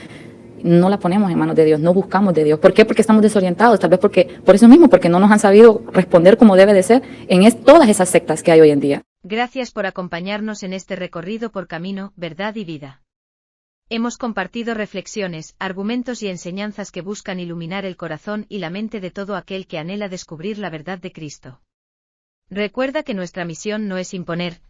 No la ponemos en manos de Dios, no buscamos de Dios. ¿Por qué? Porque estamos desorientados, tal vez por eso mismo, porque no nos han sabido responder como debe de ser en todas esas sectas que hay hoy en día. Gracias por acompañarnos en este recorrido por Camino, Verdad y Vida. Hemos compartido reflexiones, argumentos y enseñanzas que buscan iluminar el corazón y la mente de todo aquel que anhela descubrir la verdad de Cristo. Recuerda que nuestra misión no es imponer,